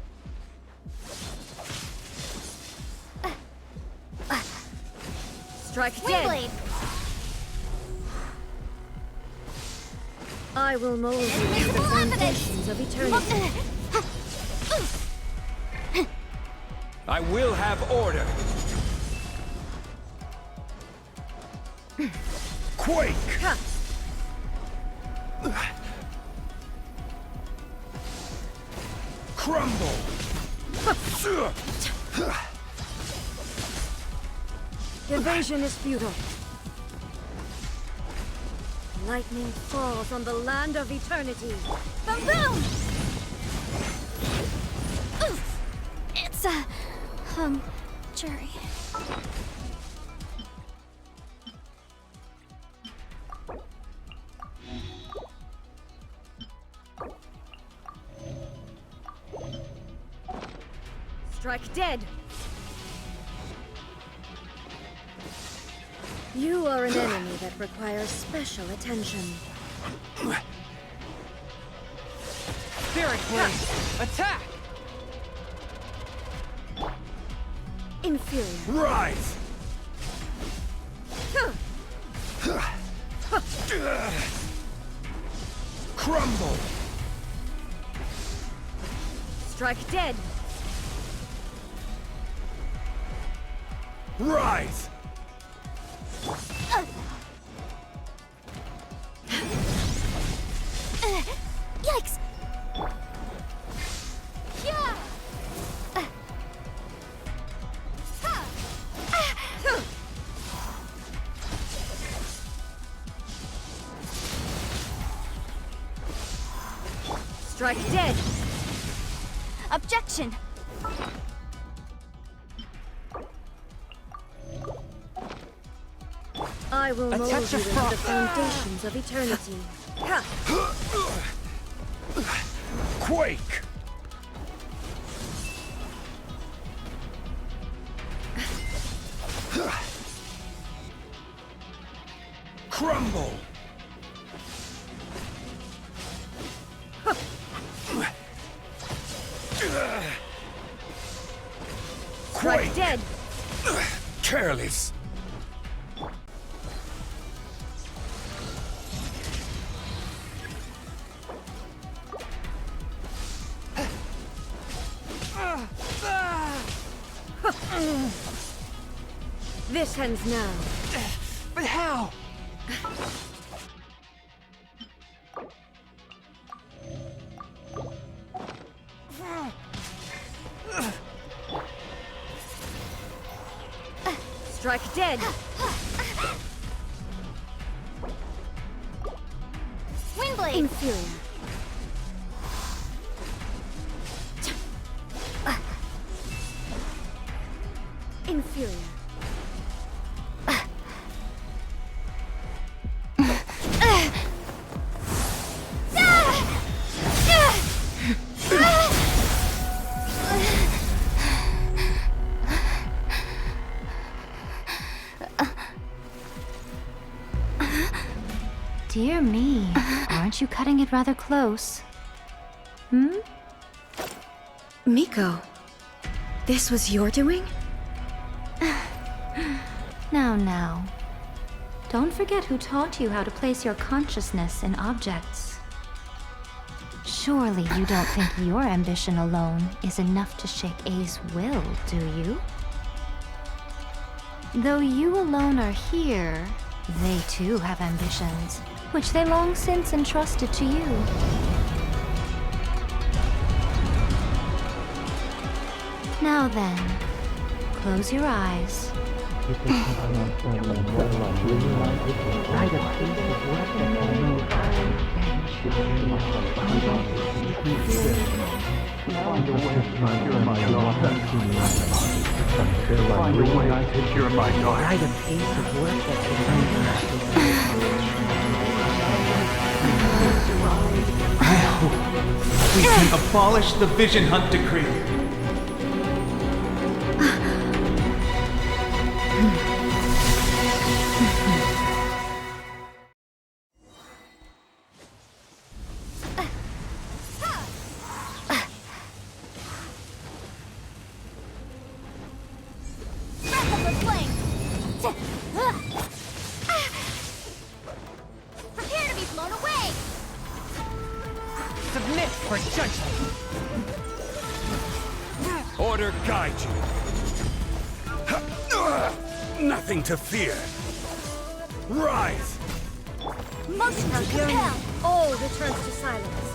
Strike dead! I will mold you to the foundations of eternity. I will have order. Quake! Crumble! Evasion is futile. Lightning falls on the land of eternity. Boom, boom! Oof! It's a... jury. Strike dead! You are an enemy that requires special attention. Spirit Blade! Attack! Inferior. Rise! Crumble! Strike dead! Rise! Yikes! Yeah! Strike dead! Objection! I will mold you touch into of the frost. foundations of eternity. Quake! Crumble! Strike Quake! dead! Careless! This ends now. But how? Strike dead! Windblade! Inferior. Inferior. Dear me, aren't you cutting it rather close? Miko, this was your doing? Now. Don't forget who taught you how to place your consciousness in objects. Surely you don't think your ambition alone is enough to shake A's will, do you? Though you alone are here, they too have ambitions, which they long since entrusted to you. Now then, close your eyes. We can abolish the Vision Hunt Decree. Prepare to be blown away! Submit for judgment! Order guide you. Nothing to fear. Rise! Motion to compel! All returns to silence.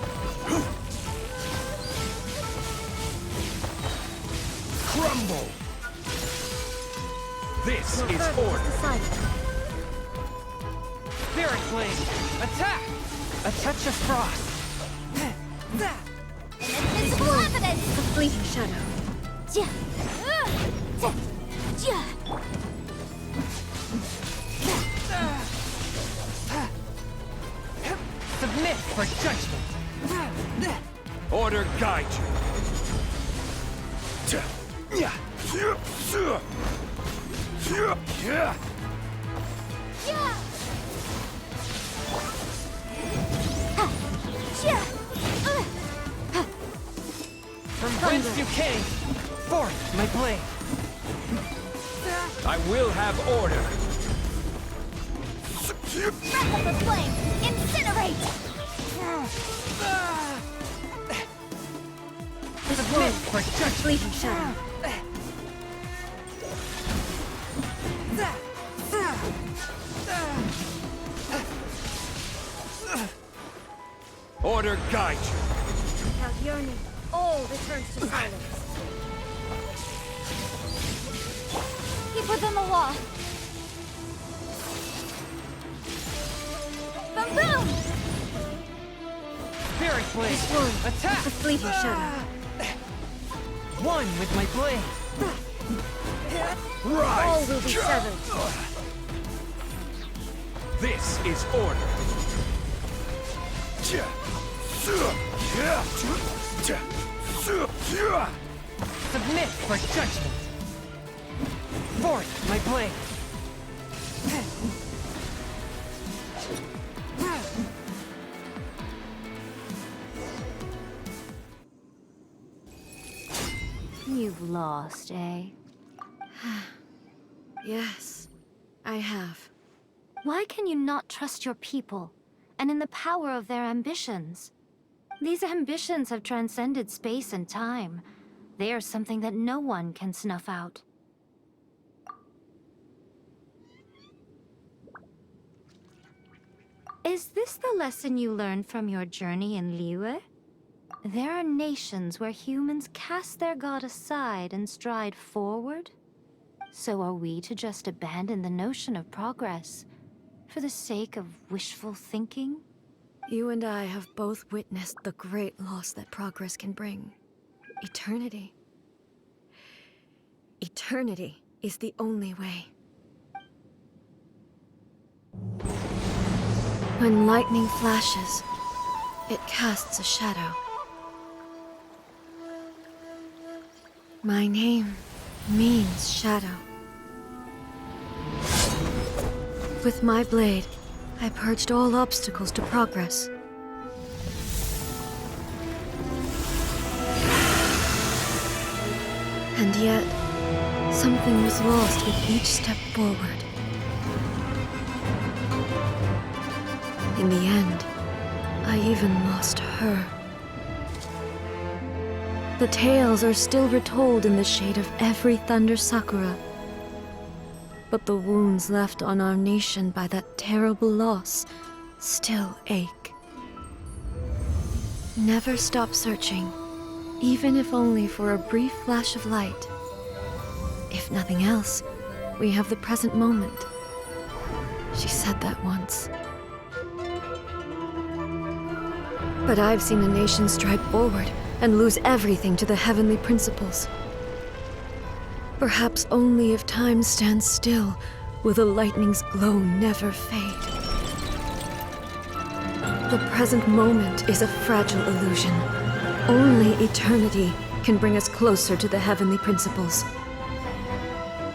Crumble! This is order. Spirit Blade! Attack! A touch of frost! Invisible evidence! The fleeting shadow. Submit for judgment! Order guide From whence you came, forth my blade. I will have order. Breath of the flame! Incinerate! Submit for judgment. Fleeting shadow. Order guide you. Without yearning, all returns to silence. Keep within the law. Boom boom! Spirit Blade. Attack! The fleeting shadow. One with my blade. Rise! All will be severed. This is order. Submit for judgment. Forth my blade. You've lost, eh? Yes, I have. Why can you not trust your people, and in the power of their ambitions? These ambitions have transcended space and time. They are something that no one can snuff out. Is this the lesson you learned from your journey in Liyue? There are nations where humans cast their god aside and stride forward. So are we to just abandon the notion of progress for the sake of wishful thinking? You and I have both witnessed the great loss that progress can bring. Eternity. Eternity is the only way. When lightning flashes, it casts a shadow. My name means shadow. With my blade, I purged all obstacles to progress. And yet, something was lost with each step forward. In the end, I even lost her. The tales are still retold in the shade of every Thunder Sakura. But the wounds left on our nation by that terrible loss still ache. Never stop searching. even if only for a brief flash of light. If nothing else, we have the present moment. She said that once. But I've seen a nation stride forward and lose everything to the heavenly principles. Perhaps only if time stands still will the lightning's glow never fade. The present moment is a fragile illusion. Only eternity can bring us closer to the heavenly principles.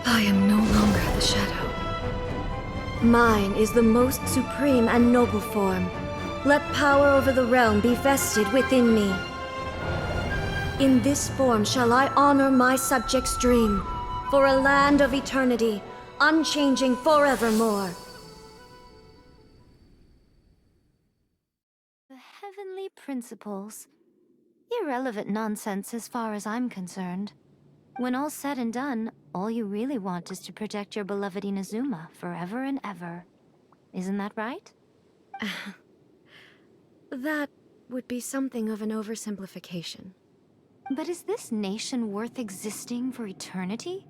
I am no longer the shadow. Mine is the most supreme and noble form. Let power over the realm be vested within me. In this form shall I honor my subjects' dream, for a land of eternity, unchanging forevermore. The heavenly principles. Irrelevant nonsense as far as I'm concerned. When all's said and done, all you really want is to protect your beloved Inazuma forever and ever. Isn't that right? That would be something of an oversimplification. But is this nation worth existing for eternity?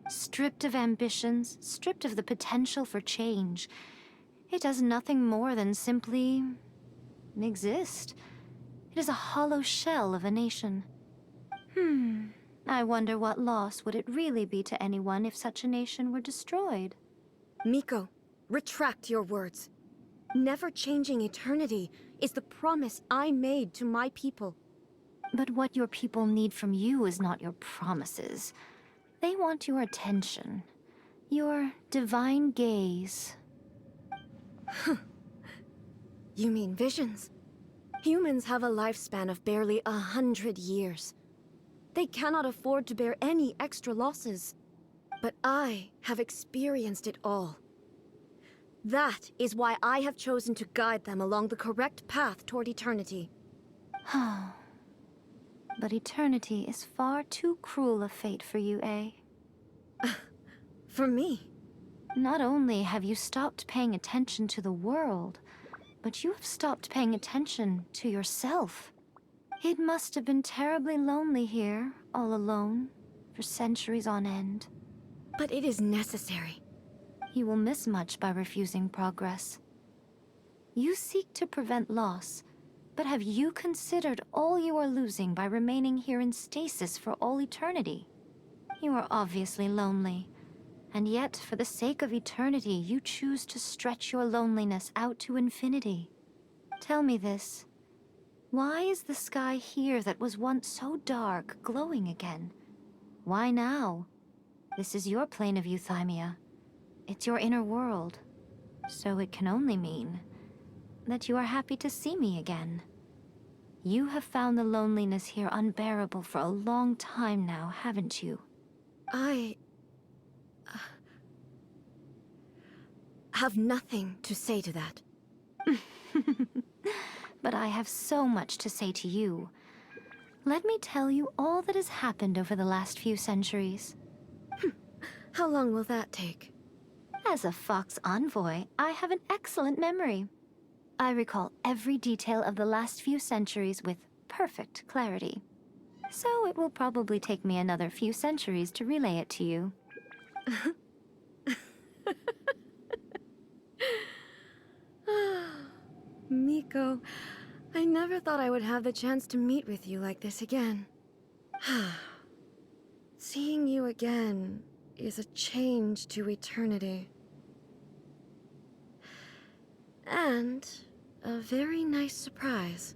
Stripped of ambitions, stripped of the potential for change. It does nothing more than simply exist. It is a hollow shell of a nation. I wonder what loss would it really be to anyone if such a nation were destroyed? Miko, retract your words. Never changing eternity is the promise I made to my people. But what your people need from you is not your promises. They want your attention. Your divine gaze. You mean visions? Humans have a lifespan of barely 100 years. They cannot afford to bear any extra losses. But I have experienced it all. That is why I have chosen to guide them along the correct path toward eternity. But eternity is far too cruel a fate for you, eh? For me? Not only have you stopped paying attention to the world, but you have stopped paying attention to yourself. It must have been terribly lonely here, all alone, for centuries on end. But it is necessary. You will miss much by refusing progress. You seek to prevent loss, but have you considered all you are losing by remaining here in stasis for all eternity? You are obviously lonely, and yet for the sake of eternity you choose to stretch your loneliness out to infinity. Tell me this. Why is the sky here that was once so dark glowing again? Why now? This is your plane of euthymia. It's your inner world. So it can only mean that you are happy to see me again. You have found the loneliness here unbearable for a long time now, haven't you? I have nothing to say to that. But I have so much to say to you. Let me tell you all that has happened over the last few centuries. How long will that take? As a Fox envoy, I have an excellent memory. I recall every detail of the last few centuries with perfect clarity. So it will probably take me another few centuries to relay it to you. Miko, I never thought I would have the chance to meet with you like this again. Seeing you again is a change to eternity. And a very nice surprise.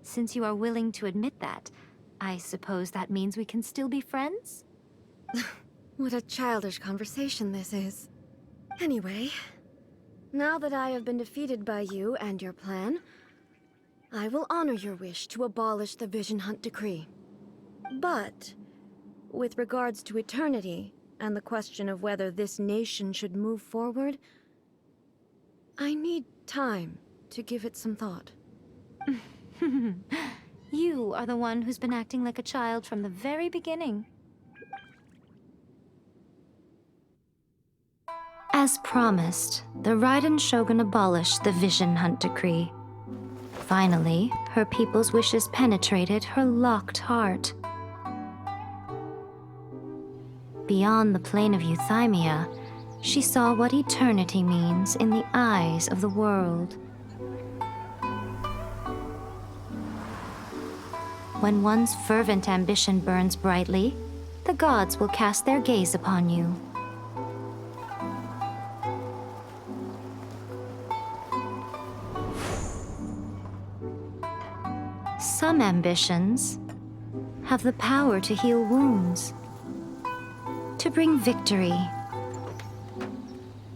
Since you are willing to admit that, I suppose that means we can still be friends? What a childish conversation this is. Anyway, now that I have been defeated by you and your plan, I will honor your wish to abolish the Vision Hunt Decree. But, with regards to eternity, and the question of whether this nation should move forward, I need time to give it some thought. You are the one who's been acting like a child from the very beginning. As promised, the Raiden Shogun abolished the Vision Hunt Decree. Finally, her people's wishes penetrated her locked heart. Beyond the plane of euthymia, she saw what eternity means in the eyes of the world. When one's fervent ambition burns brightly, the gods will cast their gaze upon you. Some ambitions have the power to heal wounds, to bring victory,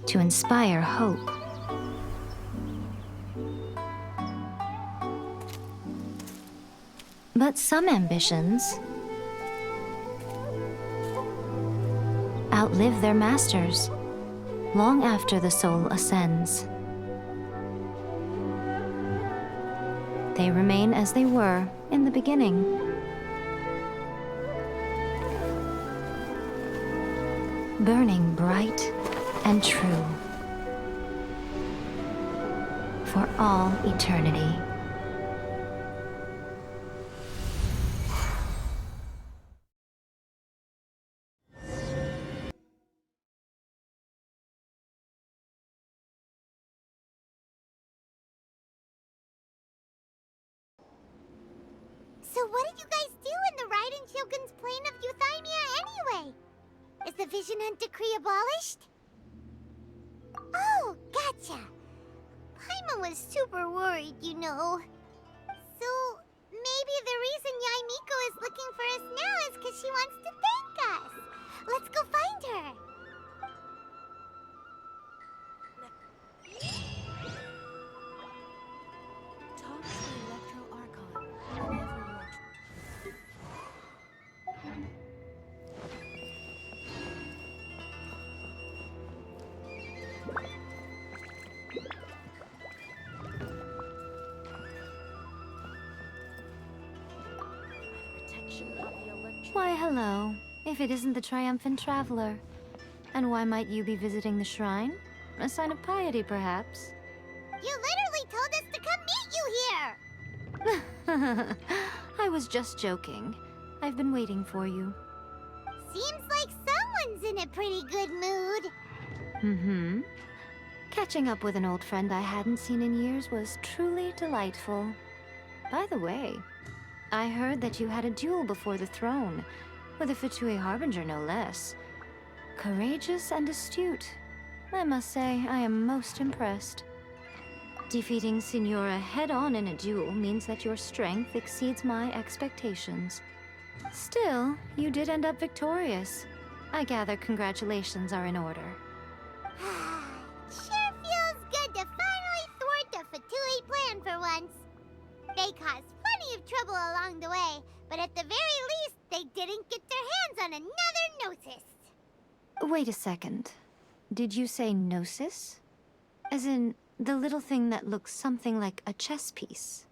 to inspire hope. But some ambitions outlive their masters long after the soul ascends. They remain as they were in the beginning. Burning bright and true for all eternity. So what did you guys do in the Raiden Shogun's plane of euthymia anyway? Is the Vision Hunt decree abolished? Oh, gotcha. Paimon was super worried, you know. So maybe the reason Yaimiko is looking for us now is because she wants to thank us. Let's go find her. Talk to the Electro Archon whenever you're... Why, hello. If it isn't the triumphant traveler. And why might you be visiting the shrine? A sign of piety, perhaps? You literally told us to come meet you here! I was just joking. I've been waiting for you. Seems like someone's in a pretty good mood. Mm-hmm. Catching up with an old friend I hadn't seen in years was truly delightful. By the way, I heard that you had a duel before the throne, with a Fatui Harbinger no less. Courageous and astute. I must say, I am most impressed. Defeating Signora head-on in a duel means that your strength exceeds my expectations. Still, you did end up victorious. I gather congratulations are in order. Sure feels good to finally thwart the Fatui plan for once. They caused plenty of trouble along the way, but at the very least, they didn't get their hands on another Gnosis. Wait a second. Did you say Gnosis? As in, the little thing that looks something like a chess piece?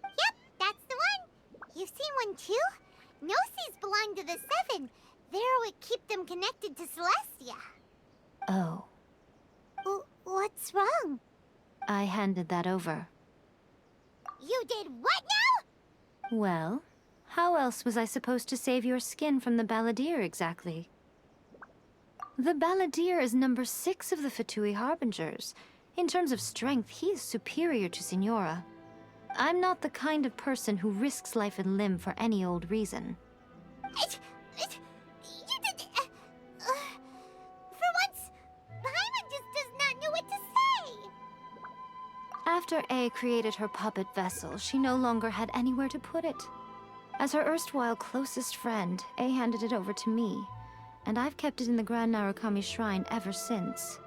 Yep, that's the one. You've seen one too? Gnosis belong to the Seven. They're what keep them connected to Celestia. Oh. What's wrong? I handed that over. You did what now? Well, how else was I supposed to save your skin from the Balladeer exactly? The Balladeer is number 6 of the Fatui Harbingers. In terms of strength, he is superior to Signora. I'm not the kind of person who risks life and limb for any old reason. For once, Paimon just does not know what to say. After A created her puppet vessel, she no longer had anywhere to put it. As her erstwhile closest friend, A handed it over to me, and I've kept it in the Grand Narukami Shrine ever since.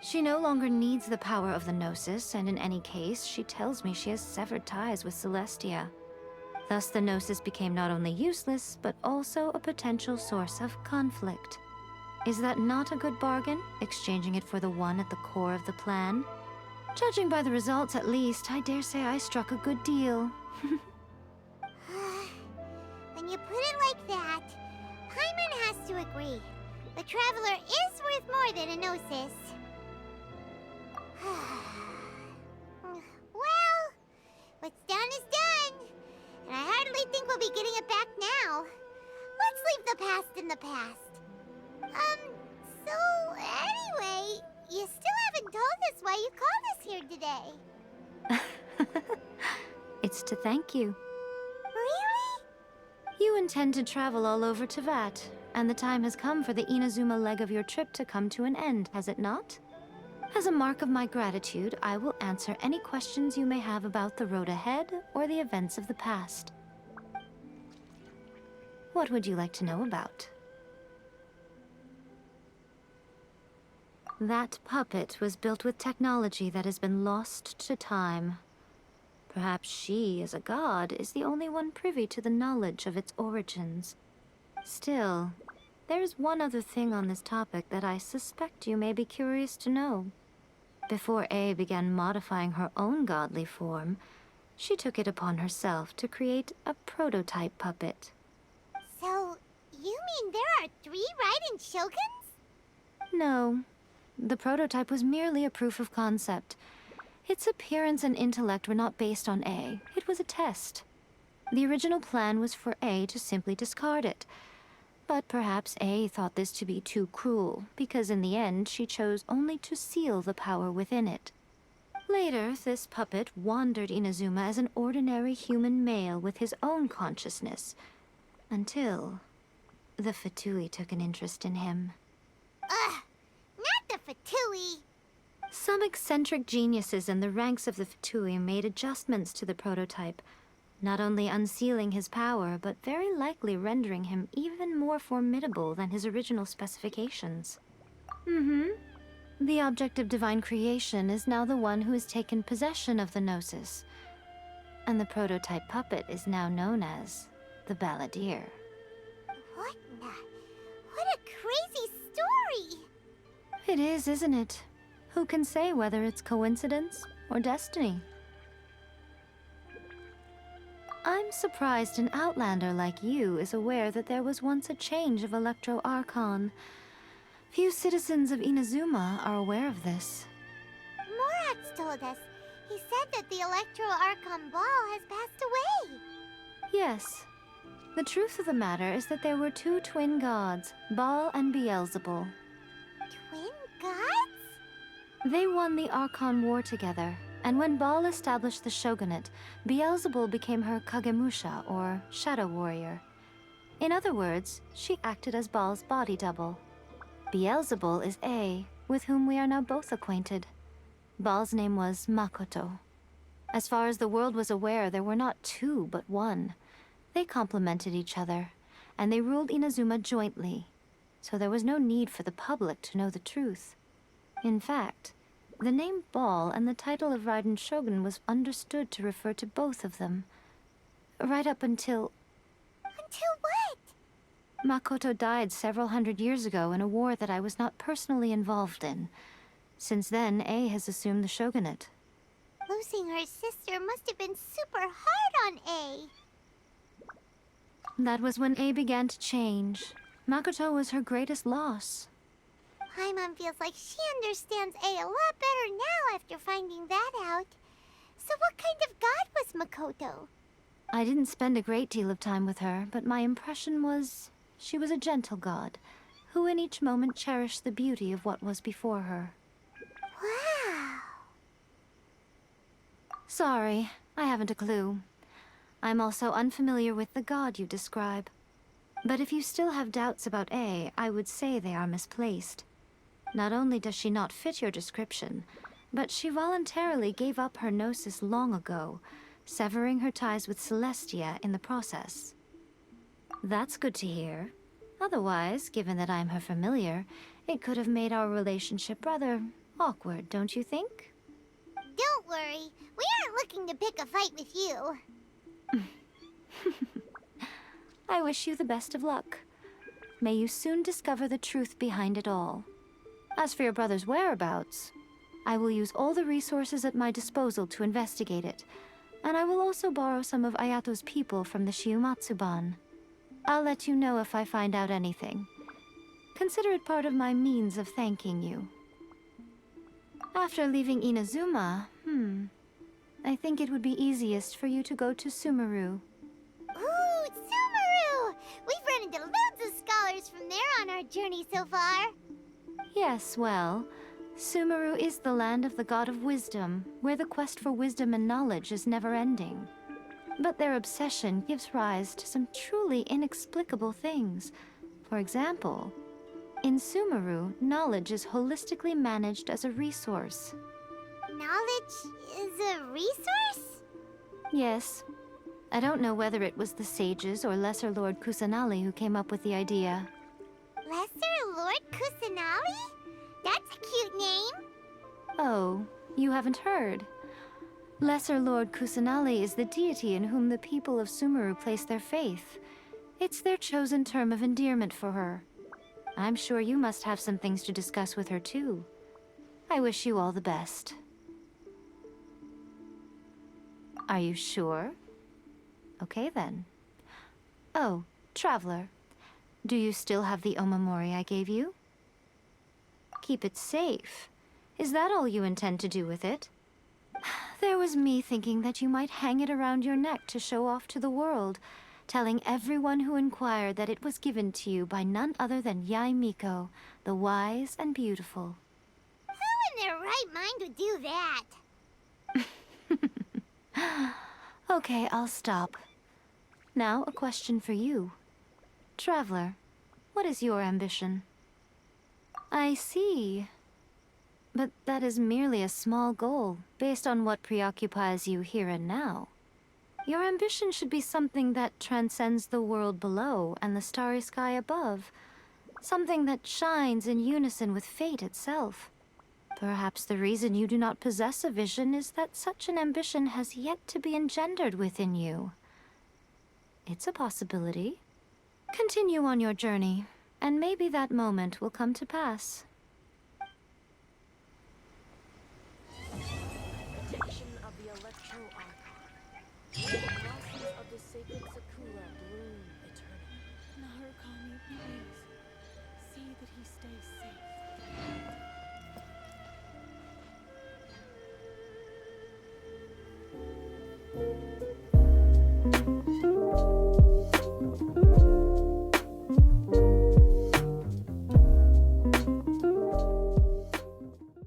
She no longer needs the power of the Gnosis, and in any case, she tells me she has severed ties with Celestia. Thus, the Gnosis became not only useless, but also a potential source of conflict. Is that not a good bargain, exchanging it for the one at the core of the plan? Judging by the results, at least, I dare say I struck a good deal. When you put it like that, Paimon has to agree. The Traveler is worth more than a Gnosis. Well, with done is done. And I hardly think we'll be getting it back now. Let's leave the past in the past. So anyway, you still haven't told us why you called us here today. It's to thank you. Really? You intend to travel all over Teyvat, and the time has come for the Inazuma leg of your trip to come to an end, has it not? As a mark of my gratitude, I will answer any questions you may have about the road ahead or the events of the past. What would you like to know about? That puppet was built with technology that has been lost to time. Perhaps she, as a god, is the only one privy to the knowledge of its origins. Still, there is one other thing on this topic that I suspect you may be curious to know. Before A began modifying her own godly form, she took it upon herself to create a prototype puppet. So, you mean there are 3 Raiden Shoguns? No. The prototype was merely a proof of concept. Its appearance and intellect were not based on A. It was a test. The original plan was for A to simply discard it. But perhaps A thought this to be too cruel, because in the end she chose only to seal the power within it. Later, this puppet wandered Inazuma as an ordinary human male with his own consciousness, until the Fatui took an interest in him. Ugh! Not the Fatui! Some eccentric geniuses in the ranks of the Fatui made adjustments to the prototype, not only unsealing his power, but very likely rendering him even more formidable than his original specifications. The object of divine creation is now the one who has taken possession of the Gnosis, and the prototype puppet is now known as the Balladeer. What a crazy story! It is, isn't it? Who can say whether it's coincidence or destiny? I'm surprised an outlander like you is aware that there was once a change of Electro Archon. Few citizens of Inazuma are aware of this. Morat's told us. He said that the Electro Archon Ball has passed away. Yes. The truth of the matter is that there were 2 twin gods, Baal and Beelzebul. Twin gods? They won the Archon War together, and when Baal established the shogunate, Beelzebul became her Kagemusha, or shadow warrior. In other words, she acted as Baal's body double. Beelzebul is A, with whom we are now both acquainted. Baal's name was Makoto. As far as the world was aware, there were not 2, but 1. They complemented each other, and they ruled Inazuma jointly, so there was no need for the public to know the truth. In fact, the name Baal and the title of Raiden Shogun was understood to refer to both of them. Right up until... Until what? Makoto died several hundred years ago in a war that I was not personally involved in. Since then, A has assumed the shogunate. Losing her sister must have been super hard on A. That was when A began to change. Makoto was her greatest loss. Paimon feels like she understands A lot better now after finding that out. So what kind of god was Makoto? I didn't spend a great deal of time with her, but my impression was she was a gentle god, who in each moment cherished the beauty of what was before her. Wow. Sorry, I haven't a clue. I'm also unfamiliar with the god you describe. But if you still have doubts about A, I would say they are misplaced. Not only does she not fit your description, but she voluntarily gave up her gnosis long ago, severing her ties with Celestia in the process. That's good to hear. Otherwise, given that I'm her familiar, it could have made our relationship rather awkward, don't you think? Don't worry, we aren't looking to pick a fight with you. I wish you the best of luck. May you soon discover the truth behind it all. As for your brother's whereabouts, I will use all the resources at my disposal to investigate it, and I will also borrow some of Ayato's people from the Shiumatsuban. I'll let you know if I find out anything. Consider it part of my means of thanking you. After leaving Inazuma, I think it would be easiest for you to go to Sumeru. Ooh, Sumeru! We've run into loads of scholars from there on our journey so far. Yes, well, Sumeru is the land of the god of wisdom, where the quest for wisdom and knowledge is never-ending. But their obsession gives rise to some truly inexplicable things. For example, in Sumeru, knowledge is holistically managed as a resource. Knowledge is a resource? Yes. I don't know whether it was the sages or Lesser Lord Kusanali who came up with the idea. Lesser Lord Kusanali? That's a cute name. Oh, you haven't heard. Lesser Lord Kusanali is the deity in whom the people of Sumeru place their faith. It's their chosen term of endearment for her. I'm sure you must have some things to discuss with her too. I wish you all the best. Are you sure? Okay then. Oh, Traveler. Do you still have the omamori I gave you? Keep it safe. Is that all you intend to do with it? There was me thinking that you might hang it around your neck to show off to the world, telling everyone who inquired that it was given to you by none other than Yae Miko, the wise and beautiful. Who in their right mind would do that? Okay, I'll stop. Now, a question for you. Traveler, what is your ambition? I see. But that is merely a small goal, based on what preoccupies you here and now. Your ambition should be something that transcends the world below and the starry sky above. Something that shines in unison with fate itself. Perhaps the reason you do not possess a vision is that such an ambition has yet to be engendered within you. It's a possibility. Continue on your journey, and maybe that moment will come to pass. Protection of the electro-archon. The blossoms of the sacred sakura bloom eternally. Narukami, please. See that he stays safe.